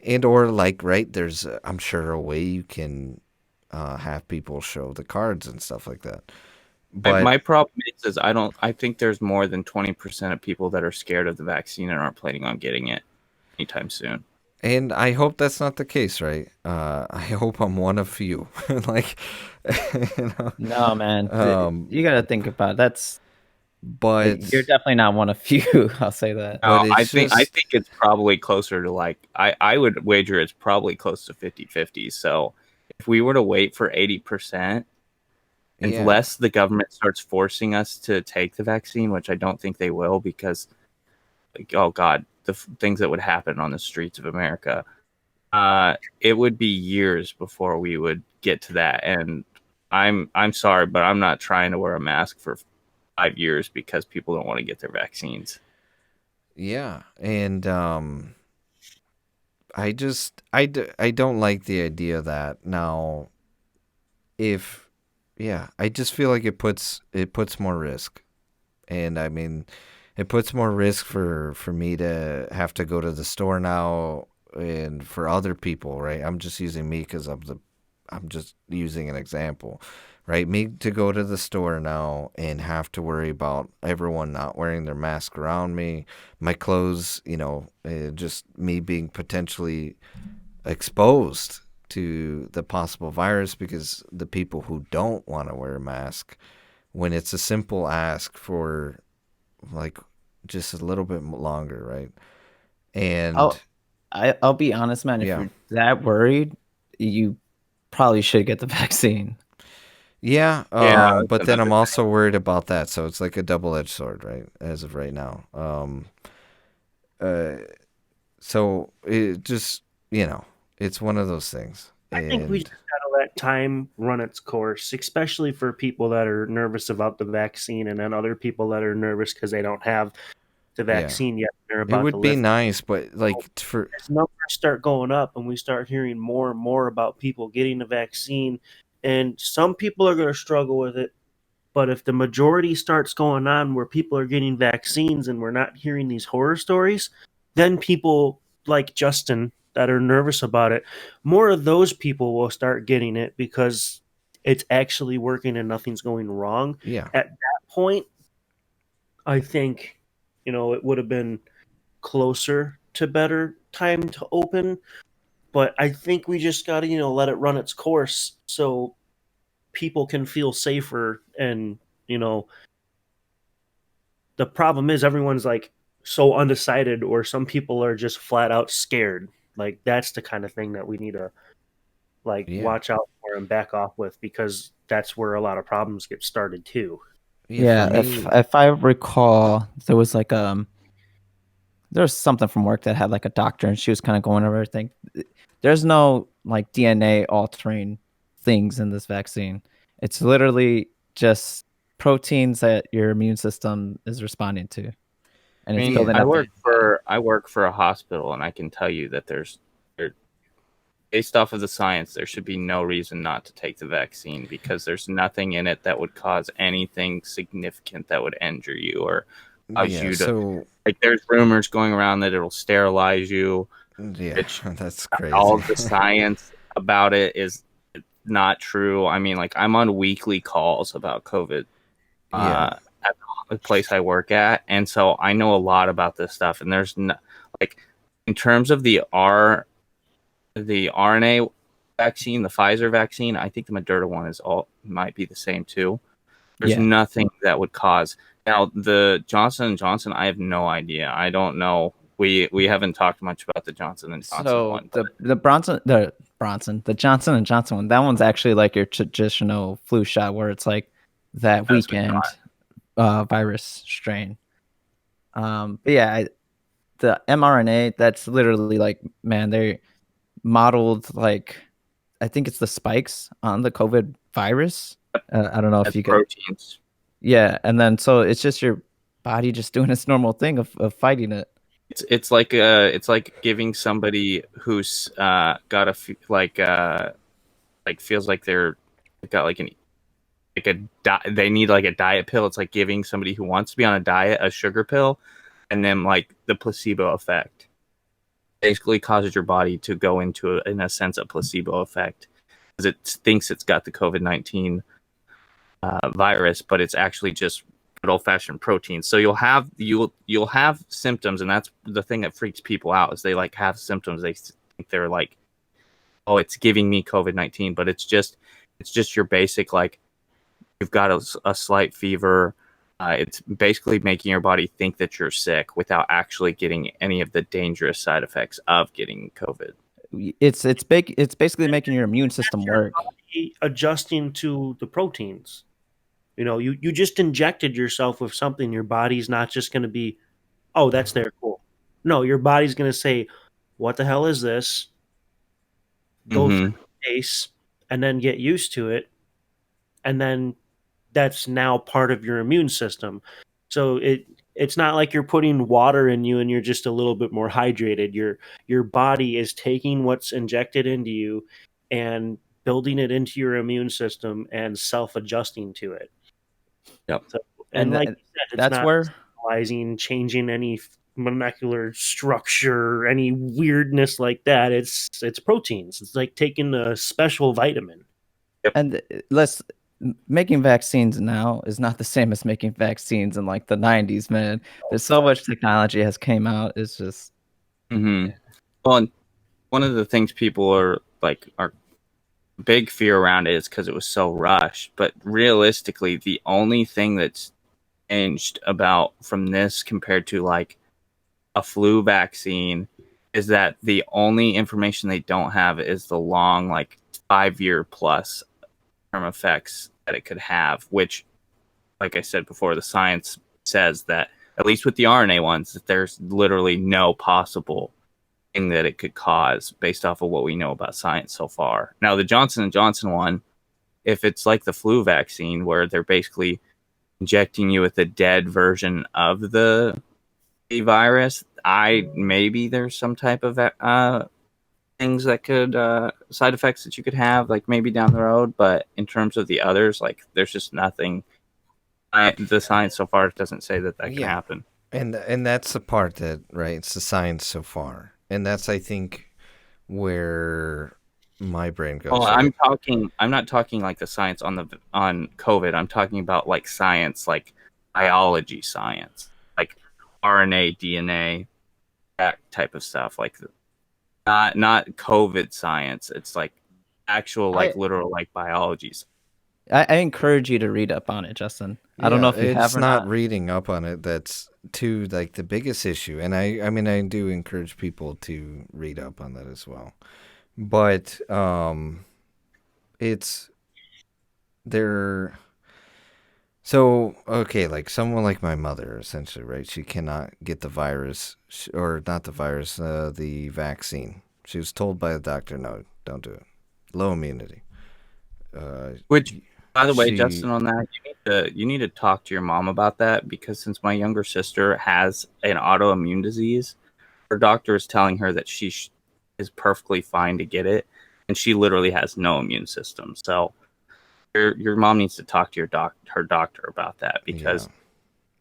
and or like right there's I'm sure a way you can have people show the cards and stuff like that but My problem is I think there's more than 20% of people that are scared of the vaccine and aren't planning on getting it anytime soon. And I hope that's not the case, right? I hope I'm one of few. Like, you know, No, man. um, You got to think about it. That's you're but definitely not one of few. I'll say that. but No, I it's think just it's probably closer to like I would wager it's probably close to 50-50. So if we were to wait for 80%, yeah, unless the government starts forcing us to take the vaccine, which I don't think they will, because like, oh god, things that would happen on the streets of America, it would be years before we would get to that. And I'm sorry, but I'm not trying to wear a mask for 5 years because people don't want to get their vaccines. yeah, and I don't like the idea that now if yeah, I just feel like it puts more risk. And I mean, it puts more risk for me to have to go to the store now and for other people, right? I'm just using me cuz I'm just using an example. Right? Me to go to the store now and have to worry about everyone not wearing their mask around me, my clothes, just me being potentially exposed to the possible virus because the people who don't want to wear a mask, when it's a simple ask for like just a little bit longer, right? And I'll be honest, man. If yeah, you're that worried, you probably should get the vaccine. yeah, Yeah, but that's then I'm another. also worried about that, so it's like a double-edged sword, right? As of right now, uh, so it just it's one of those things, I think we just and gotta let time run its course, especially for people that are nervous about the vaccine, and then other people that are nervous because they don't have the yeah, vaccine yet. They're it about to would be lift. nice, but like for As numbers start going up, and we start hearing more and more about people getting the vaccine, and some people are going to struggle with it. But if the majority starts going on where people are getting vaccines and we're not hearing these horror stories, then people like Justin that are nervous about it, more of those people will start getting it because it's actually working and nothing's going wrong. yeah, At that point, I think, it would have been closer to better time to open. But I think we just got to, let it run its course so people can feel safer. And, you know, the problem is everyone's like so undecided, or some people are just flat out scared. Like that's the kind of thing that we need to like yeah, watch out for and back off with, because that's where a lot of problems get started too. yeah. For Yeah, if me, if I recall, there was like there was something from work that had like a doctor, and she was kind of going over everything. There's no like DNA altering things in this vaccine. It's literally just proteins that your immune system is responding to, and I it's mean, yeah, building up the antibody. I work for a hospital, and I can tell you that there, based off of the science, there should be no reason not to take the vaccine because there's nothing in it that would cause anything significant that would injure you or cause yeah. you to So like. There's rumors going around that it'll sterilize you, yeah, which that's all crazy. of the science about it is not true. I mean, like I'm on weekly calls about COVID Yeah, at the place I work at, and so I know a lot about this stuff. And there's no, like in terms of the RNA vaccine, the Pfizer vaccine, I think the Moderna one is all might be the same too. There's Yeah. nothing that would cause. Now the Johnson and Johnson, I have no idea. I don't know. We haven't talked much about the Johnson and Johnson So one, but the Johnson and Johnson one, that one's actually like your traditional flu shot, where it's like that that's what weekend virus strain. But yeah, the mRNA, that's literally like, man, they modeled like, I think it's the spikes on the COVID virus. I don't know if that's you get, proteins. yeah, and then so it's just your body just doing its normal thing of fighting it. It's like giving somebody who's got like feels like they're got like an they need like a diet pill. It's like giving somebody who wants to be on a diet a sugar pill, and then like the placebo effect basically causes your body to go into in a sense a placebo effect because it thinks it's got the COVID-19 virus, but it's actually just good old-fashioned protein. So you'll have symptoms, and that's the thing that freaks people out is they like have symptoms. They think they're like, oh, it's giving me COVID-19, but it's just your basic, like, you've got a slight fever. It's basically making your body think that you're sick without actually getting any of the dangerous side effects of getting COVID. It's basically making your immune system work. Adjusting to the proteins. You just injected yourself with something. Your body's not just going to be, oh, that's there, cool. No, your body's going to say, what the hell is this? Go through the pace and then get used to it. And then that's now part of your immune system. So it's not like you're putting water in you and you're just a little bit more hydrated. Your body is taking what's injected into you and building it into your immune system and self-adjusting to it. Yep. So, and like you said, it's that's not where changing any molecular structure, any weirdness like that. It's proteins. It's like taking a special vitamin. and making vaccines now is not the same as making vaccines in like the 90s, man. There's so much technology has came out. It's just Well, and one of the things people are big fear around it is because it was so rushed. But realistically, the only thing that's changed about from this compared to like a flu vaccine is that the only information they don't have is the long, like 5-year plus term effects that it could have, which, like I said before, the science says that at least with the RNA ones, that there's literally no possible thing that it could cause based off of what we know about science so far. Now, the Johnson & Johnson one, if it's like the flu vaccine where they're basically injecting you with a dead version of the virus, maybe there's some type of things that could side effects that you could have, like maybe down the road. But in terms of the others, like there's just nothing. The science so far doesn't say that can happen. And that's the part that, right, it's the science so far. And that's, I think, where my brain goes. Oh, I'm not talking like the science on COVID. I'm talking about like science, like biology science, like RNA, DNA, that type of stuff. Like not COVID science. It's like actual, like literal, like biologies. I encourage you to read up on it, Justin. I don't know if you have or not. It's not reading up on it that's too like the biggest issue, and I mean I do encourage people to read up on that as well, but it's there. So okay, like someone like my mother, essentially, right? She cannot get the virus, or not the virus, the vaccine. She was told by the doctor, no, don't do it. Low immunity. Which, by the way, Justin, on that, you need to talk to your mom about that, because since my younger sister has an autoimmune disease, her doctor is telling her that she is perfectly fine to get it, and she literally has no immune system. So your mom needs to talk to her doctor about that, because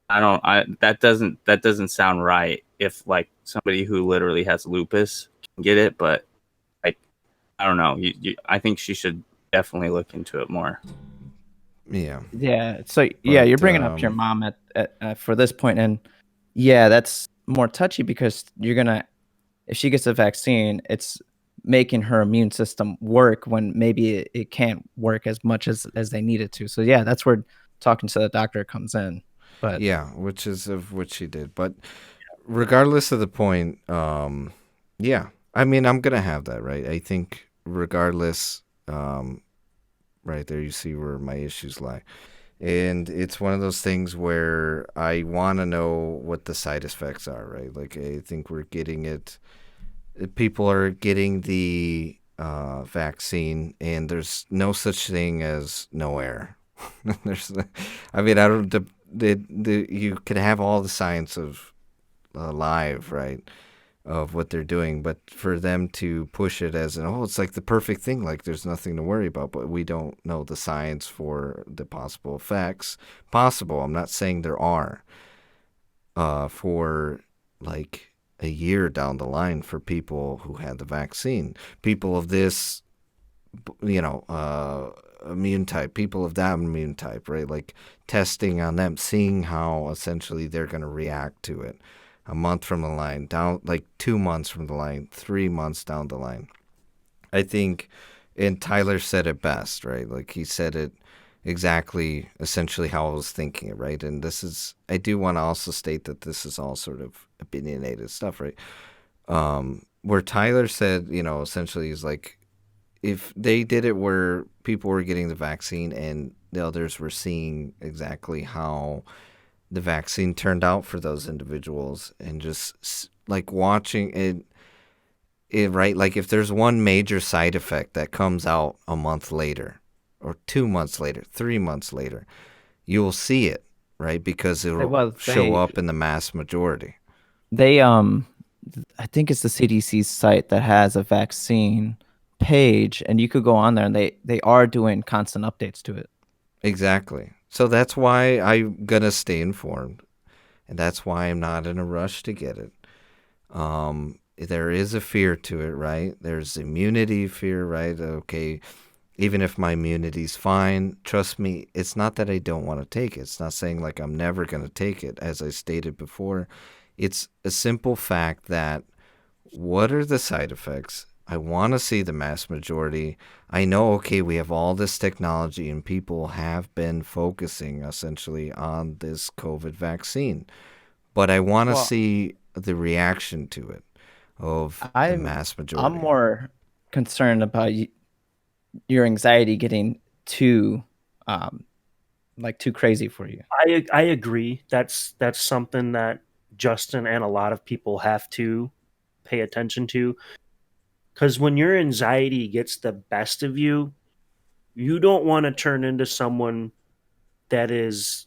that doesn't sound right. If like somebody who literally has lupus can get it, but like I don't know, I think she should definitely look into it more. Yeah. So you're bringing up your mom at for this point, and that's more touchy, because if she gets a vaccine, it's making her immune system work when maybe it can't work as much as they need it to. So that's where talking to the doctor comes in. But which is of what she did. But regardless of the point, I mean, I'm gonna have that, right? I think regardless, right there you see where my issues lie. And it's one of those things where I want to know what the side effects are, right? Like, I think we're getting it. People are getting the vaccine, and there's no such thing as no air. I mean, I don't. You can have all the science of live, right, of what they're doing, but for them to push it as it's like the perfect thing, like there's nothing to worry about, but we don't know the science for the possible effects. I'm not saying there are. For like a year down the line for people who had the vaccine, people of this, immune type, people of that immune type, right? Like testing on them, seeing how essentially they're going to react to it a month from the line, down like 2 months from the line, 3 months down the line. I think, and Tyler said it best, right? Like he said it exactly, essentially how I was thinking it, right? And this is, I do want to also state that this is all sort of opinionated stuff, right? Where Tyler said, essentially is like, if they did it where people were getting the vaccine and the others were seeing exactly how the vaccine turned out for those individuals and just like watching it, right? Like if there's one major side effect that comes out a month later or 2 months later, 3 months later, you will see it, right? Because it'll Well, show up in the mass majority. they I think it's the CDC's site that has a vaccine page, and you could go on there, and they are doing constant updates to it. Exactly. So that's why I'm going to stay informed. And that's why I'm not in a rush to get it. There is a fear to it, right? There's immunity fear, right? Okay, even if my immunity's fine, trust me, it's not that I don't want to take it. It's not saying like I'm never going to take it, as I stated before. It's a simple fact that what are the side effects? I want to see the mass majority. I know, okay, we have all this technology and people have been focusing essentially on this COVID vaccine, but I want to Well, see the reaction to it of the I'm mass majority. I'm more concerned about your anxiety getting too too crazy for you. I agree. That's something that Justin and a lot of people have to pay attention to, because when your anxiety gets the best of you, you don't want to turn into someone that is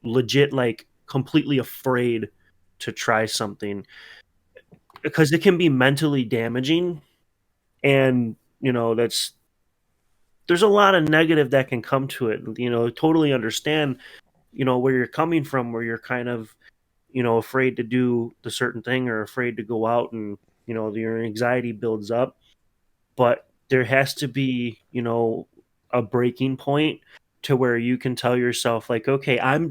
legit, like completely afraid to try something, because it can be mentally damaging. And there's a lot of negative that can come to it. Totally understand where you're coming from, where you're kind of afraid to do the certain thing or afraid to go out, and your anxiety builds up. But there has to be a breaking point to where you can tell yourself, like, okay, I'm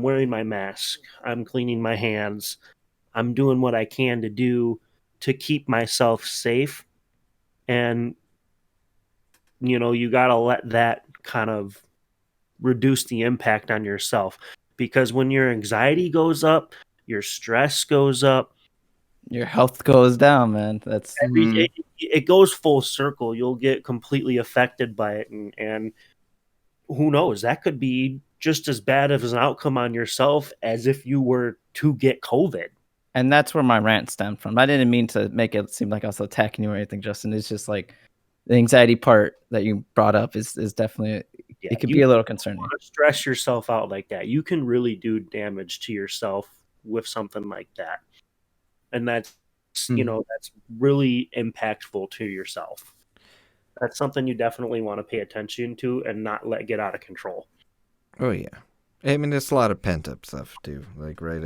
wearing my mask, I'm cleaning my hands, I'm doing what I can to do to keep myself safe. And you got to let that kind of reduce the impact on yourself, because when your anxiety goes up, your stress goes up, Your health goes down, man. That's it goes full circle. You'll get completely affected by it, and who knows, that could be just as bad of an outcome on yourself as if you were to get COVID. and that's where my rant stemmed from. I didn't mean to make it seem like I was attacking you or anything, Justin. It's just like the anxiety part that you brought up is definitely it could You be a little concerning. want to stress yourself out like that, you can really do damage to yourself with something like that. And that's that's really impactful to yourself. That's something you definitely want to pay attention to and not let get out of control. Oh yeah, I mean it's a lot of pent up stuff too. Like right,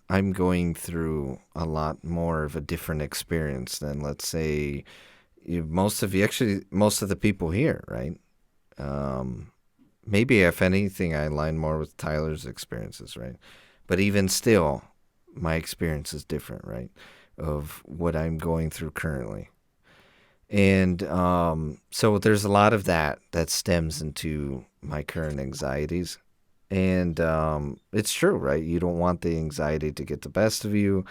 I'm going through a lot more of a different experience than let's say most of the people here, right? Maybe if anything, I align more with Tyler's experiences, right? But even still, my experience is different, right? Of what I'm going through currently. And so there's a lot of that stems into my current anxieties. And it's true, right? You don't want the anxiety to get the best of you.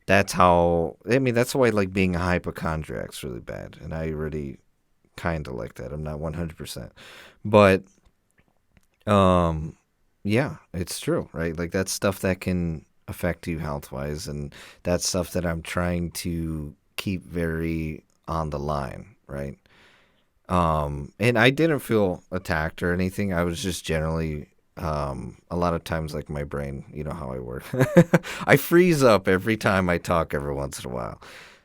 That's why like being a hypochondriac's really bad. And I already kind of like that. I'm not 100%. But yeah, it's true, right? Like that's stuff that can affect you health-wise. And that's stuff that I'm trying to keep very on the line, right? And I didn't feel attacked or anything. I was just generally, a lot of times, like my brain, you know how I work. I freeze up every time I talk every once in a while.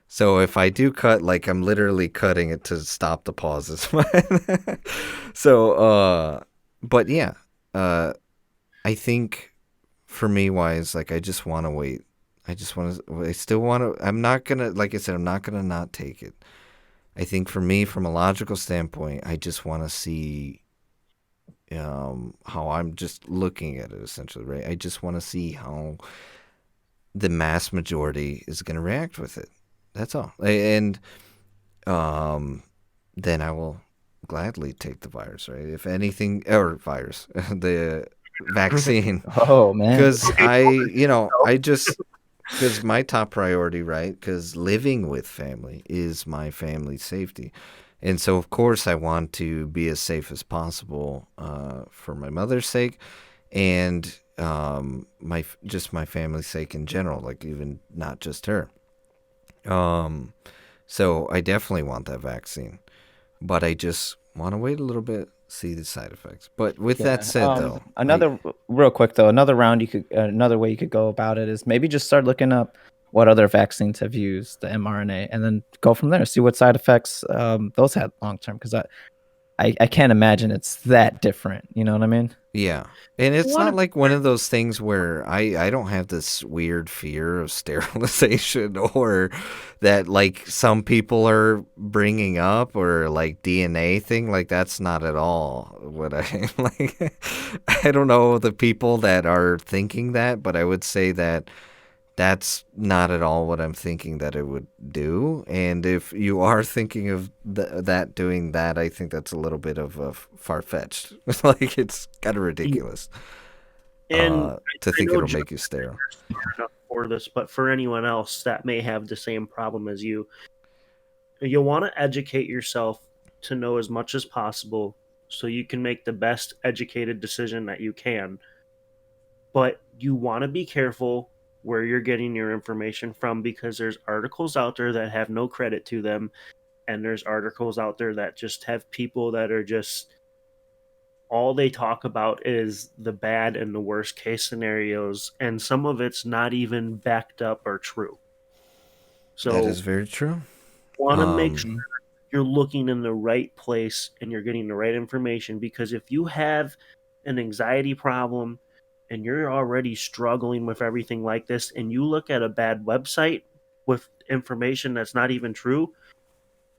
So if I do cut, like I'm literally cutting it to stop the pauses. So, but yeah, I think for me wise, like I just want to wait. I still want to, I'm not going to, like I said, I'm not going to not take it. I think for me, from a logical standpoint, I just want to see how I'm just looking at it essentially, right? I just want to see how the mass majority is going to react with it. That's all. And then I will gladly take the virus, right? If anything, or virus, the vaccine. Oh man. Because because my top priority, right? Because living with family is my family's safety. And so, of course, I want to be as safe as possible for my mother's sake and my family's sake in general, like even not just her. So I definitely want that vaccine, but I just want to wait a little bit, see the side effects. But with that said, though, real quick though, another way you could go about it is maybe just start looking up what other vaccines have used the mRNA, and then go from there. See what side effects those had long term, because I can't imagine it's that different. You know what I mean? yeah. And it's not like one of those things where I don't have this weird fear of sterilization or that like some people are bringing up or like DNA thing. Like that's not at all what I like. I don't know the people that are thinking that, but I would say that that's not at all what I'm thinking that it would do. And if you are thinking of that doing that, I think that's a little bit of a far-fetched. Like it's kind of ridiculous And to think know it'll make you sterile. for this, but for anyone else that may have the same problem as you, you'll want to educate yourself to know as much as possible so you can make the best educated decision that you can. But you want to be careful where you're getting your information from, because there's articles out there that have no credit to them, and there's articles out there that just have people that are just all they talk about is the bad and the worst case scenarios, and some of it's not even backed up or true. So That is very true. want to make sure you're looking in the right place and you're getting the right information, because if you have an anxiety problem and you're already struggling with everything like this and you look at a bad website with information that's not even true,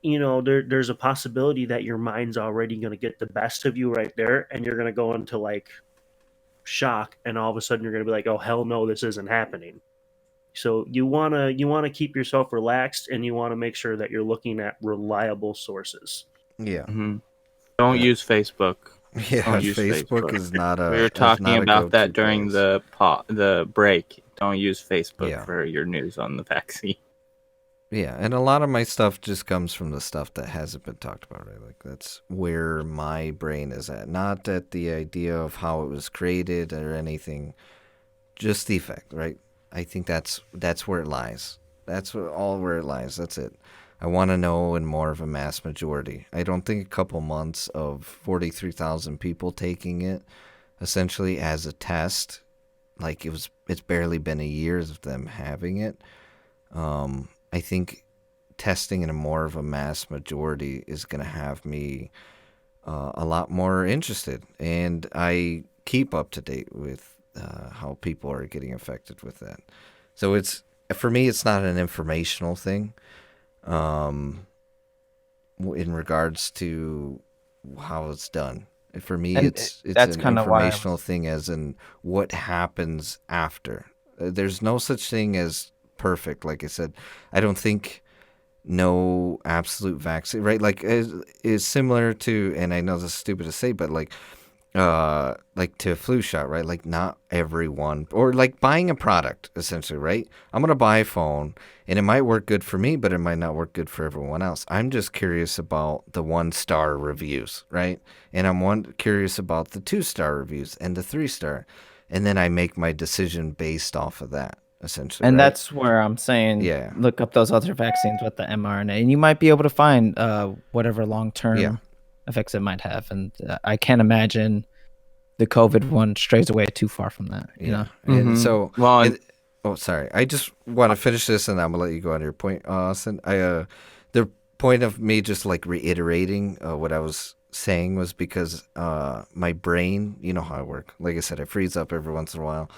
there's a possibility that your mind's already going to get the best of you right there, and you're going to go into like shock, and all of a sudden you're going to be like, oh hell no, this isn't happening. So you want to keep yourself relaxed, and you want to make sure that you're looking at reliable sources. Yeah. Don't use Facebook. Yeah, Don't use Facebook is not a. We were talking not a about go-to that during place. the break. Don't use Facebook Yeah. for your news on the vaccine. Yeah, and a lot of my stuff just comes from the stuff that hasn't been talked about, right? Like that's where my brain is at. Not at the idea of how it was created or anything, just the effect, right? I think that's where it lies. That's all where it lies. That's it. I want to know in more of a mass majority. I don't think a couple months of 43,000 people taking it essentially as a test, like it's barely been a year of them having it. I think testing in a more of a mass majority is going to have me a lot more interested, and I keep up to date with how people are getting affected with that. So for me, it's not an informational thing. In regards to how it's done, for me, And it's that's an kinda why I informational thing, as in what happens after. There's no such thing as perfect. Like I said, I don't think no absolute vaccine, right? Like is similar to, and I know this is stupid to say, but like to a flu shot, right? Like not everyone, or like buying a product essentially, right? I'm gonna buy a phone and it might work good for me, but it might not work good for everyone else. I'm just curious about the 1-star reviews, right? And I'm curious about the 2-star reviews and the 3-star, and then I make my decision based off of that. Essentially, And right? that's where I'm saying, Yeah. look up those other vaccines with the mRNA, and you might be able to find whatever long-term Yeah. effects it might have. And I can't imagine the COVID one strays away too far from that. You know? And so, Well, sorry. I just want to finish this, and I'm gonna let you go on your point, Austin. The point of me just like reiterating what I was saying was because my brain, you know how I work. Like I said, I freeze up every once in a while.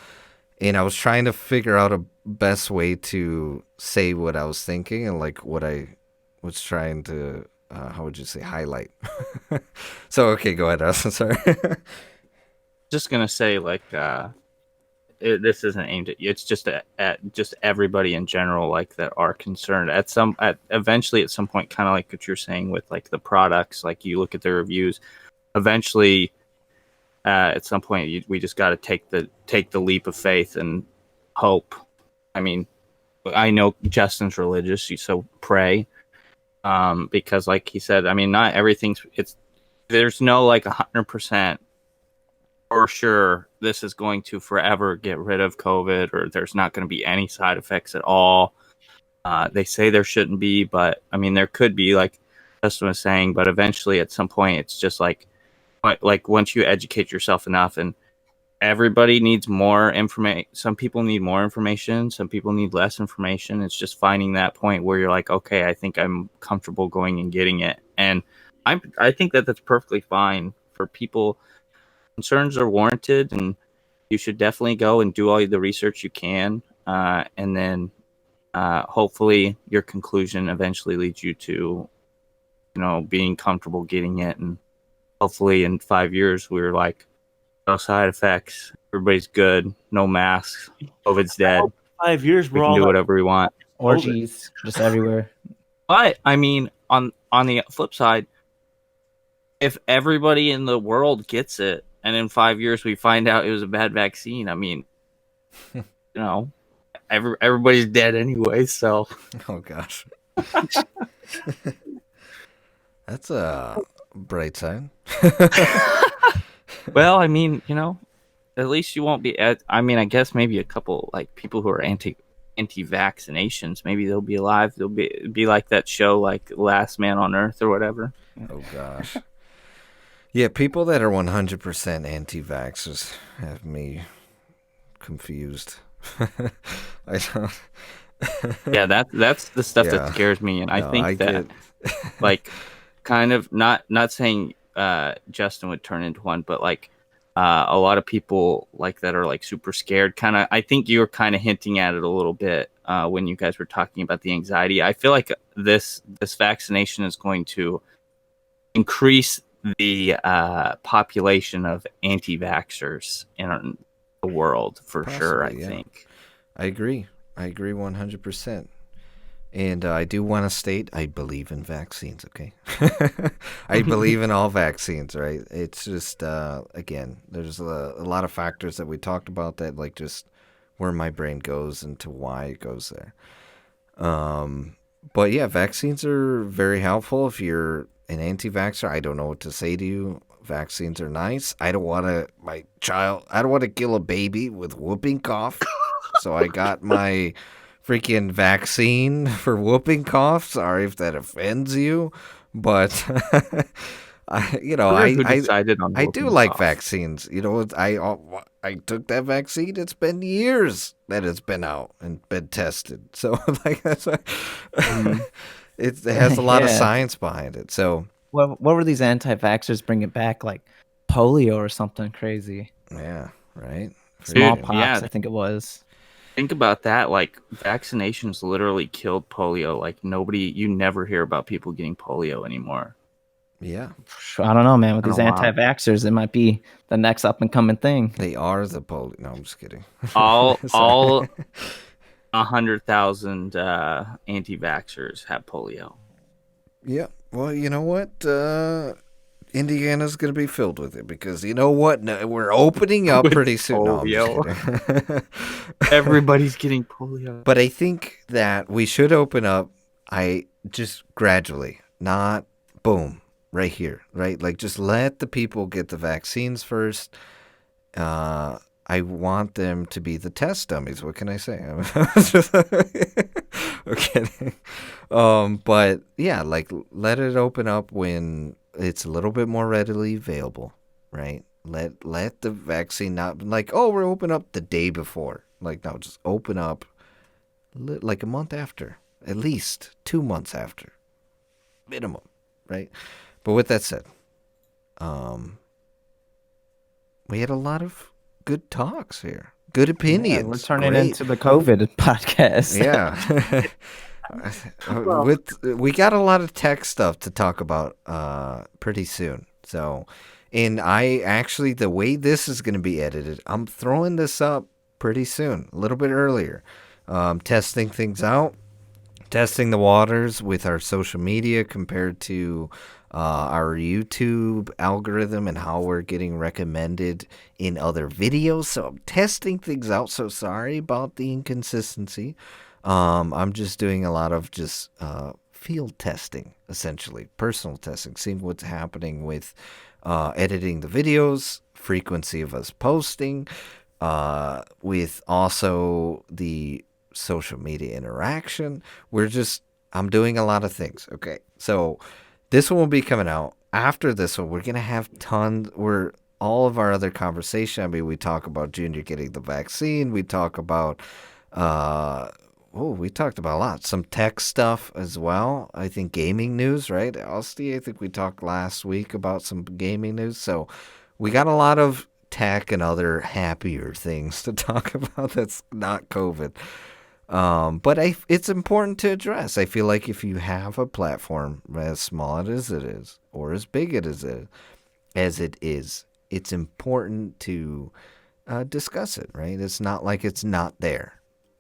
And I was trying to figure out a best way to say what I was thinking and like what I was trying to, how would you say, highlight. So, okay, go ahead, Austin. Sorry. Just gonna say, like, this isn't aimed at you. It's just at just everybody in general, like that are concerned. Eventually, at some point, kind of like what you're saying with like the products. Like you look at the reviews. Eventually, at some point, we just got to take the leap of faith and hope. I mean, I know Justin's religious, so pray. Because like he said, I mean, not everything's. There's no like 100%. For sure, this is going to forever get rid of COVID, or there's not going to be any side effects at all. They say there shouldn't be, but I mean, there could be, like Justin was saying. But eventually, at some point, it's just like once you educate yourself enough, and everybody needs more information. Some people need more information. Some people need less information. It's just finding that point where you're like, okay, I think I'm comfortable going and getting it, and I think that that's perfectly fine for people. Concerns are warranted, and you should definitely go and do all the research you can, and then hopefully your conclusion eventually leads you to, being comfortable getting it, and hopefully in 5 years we're like, no side effects, everybody's good, no masks, COVID's dead. 5 years, We we're can all do whatever we want. Orgies just everywhere. But I mean, on the flip side, if everybody in the world gets it, and in 5 years we find out it was a bad vaccine, I mean, everybody's dead anyway. So, Oh gosh. That's a bright side. well, I mean, at least you won't be. I mean, I guess maybe a couple like people who are anti-vaccinations, maybe they'll be alive. They'll be like that show, like Last Man on Earth or whatever. Oh gosh. Yeah, people that are 100% anti-vaxxers have me confused. I don't. Yeah, that's the stuff Yeah. that scares me, and I No, think that, like, kind of not saying Justin would turn into one, but like a lot of people like that are like super scared. Kind of, I think you were kind of hinting at it a little bit when you guys were talking about the anxiety. I feel like this vaccination is going to increase the population of anti-vaxxers in the world for sure. I think. I agree 100%. And I do want to state I believe in vaccines, okay? I believe in all vaccines, right? It's just, again, there's a lot of factors that we talked about that, like, just where my brain goes into why it goes there. But yeah, vaccines are very helpful. If you're an anti-vaxxer, I don't know what to say to you. Vaccines are nice. I don't want to kill a baby with whooping cough. So I got my freaking vaccine for whooping cough. Sorry if that offends you, but I do like vaccines. I took that vaccine. It's been years that it's been out and been tested. So like that's it has a lot of science behind it. So what were these anti-vaxxers bringing back, like polio or something crazy? Yeah, right. Smallpox, I think it was. Think about that. Like, vaccinations literally killed polio. Like, you never hear about people getting polio anymore. Yeah. I don't know, man. With these anti-vaxxers, it might be the next up and coming thing. They are the polio. No, I'm just kidding. All 100,000 anti-vaxxers have polio. Yeah. Well, you know what? Indiana's going to be filled with it because you know what? No, we're opening up pretty soon. No, I'm just kidding. Everybody's getting polio. But I think that we should open up. Just gradually, not boom, right here, right? Like just let the people get the vaccines first. I want them to be the test dummies. What can I say? I'm kidding. But yeah, like let it open up when it's a little bit more readily available, right? Let the vaccine not like, oh, we're open up the day before. Like, no, just open up like a month after, at least 2 months after, minimum, right? But with that said, we had a lot of good talks here, good opinions. Yeah, we're turning into the COVID podcast. Yeah. Well- we got a lot of tech stuff to talk about pretty soon. So, and I actually, the way this is going to be edited, I'm throwing this up pretty soon, a little bit earlier. Testing things out, testing the waters with our social media compared to our YouTube algorithm and how we're getting recommended in other videos. So I'm testing things out. So sorry about the inconsistency. I'm just doing a lot of just field testing, essentially, personal testing, seeing what's happening with editing the videos, frequency of us posting, with also the social media interaction. I'm doing a lot of things. Okay, so this one will be coming out. After this one, we're gonna have all of our other conversation. I mean, we talk about Junior getting the vaccine. We talk about we talked about a lot. Some tech stuff as well. I think gaming news, right? Austie, I think we talked last week about some gaming news. So we got a lot of tech and other happier things to talk about that's not COVID. But it's important to address. I feel like if you have a platform as small as it is, or as big as it is, it's important to discuss it, right? It's not like it's not there.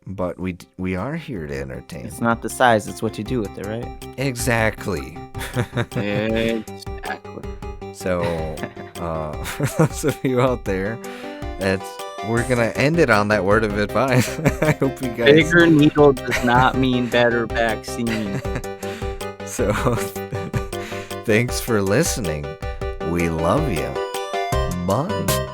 But we are here to entertain. It's not the size; it's what you do with it, right? Exactly. Exactly. So, for those of you out there, we're gonna end it on that word of advice. I hope you guys. Bigger needle does not mean better vaccine. So, thanks for listening. We love you. Bye.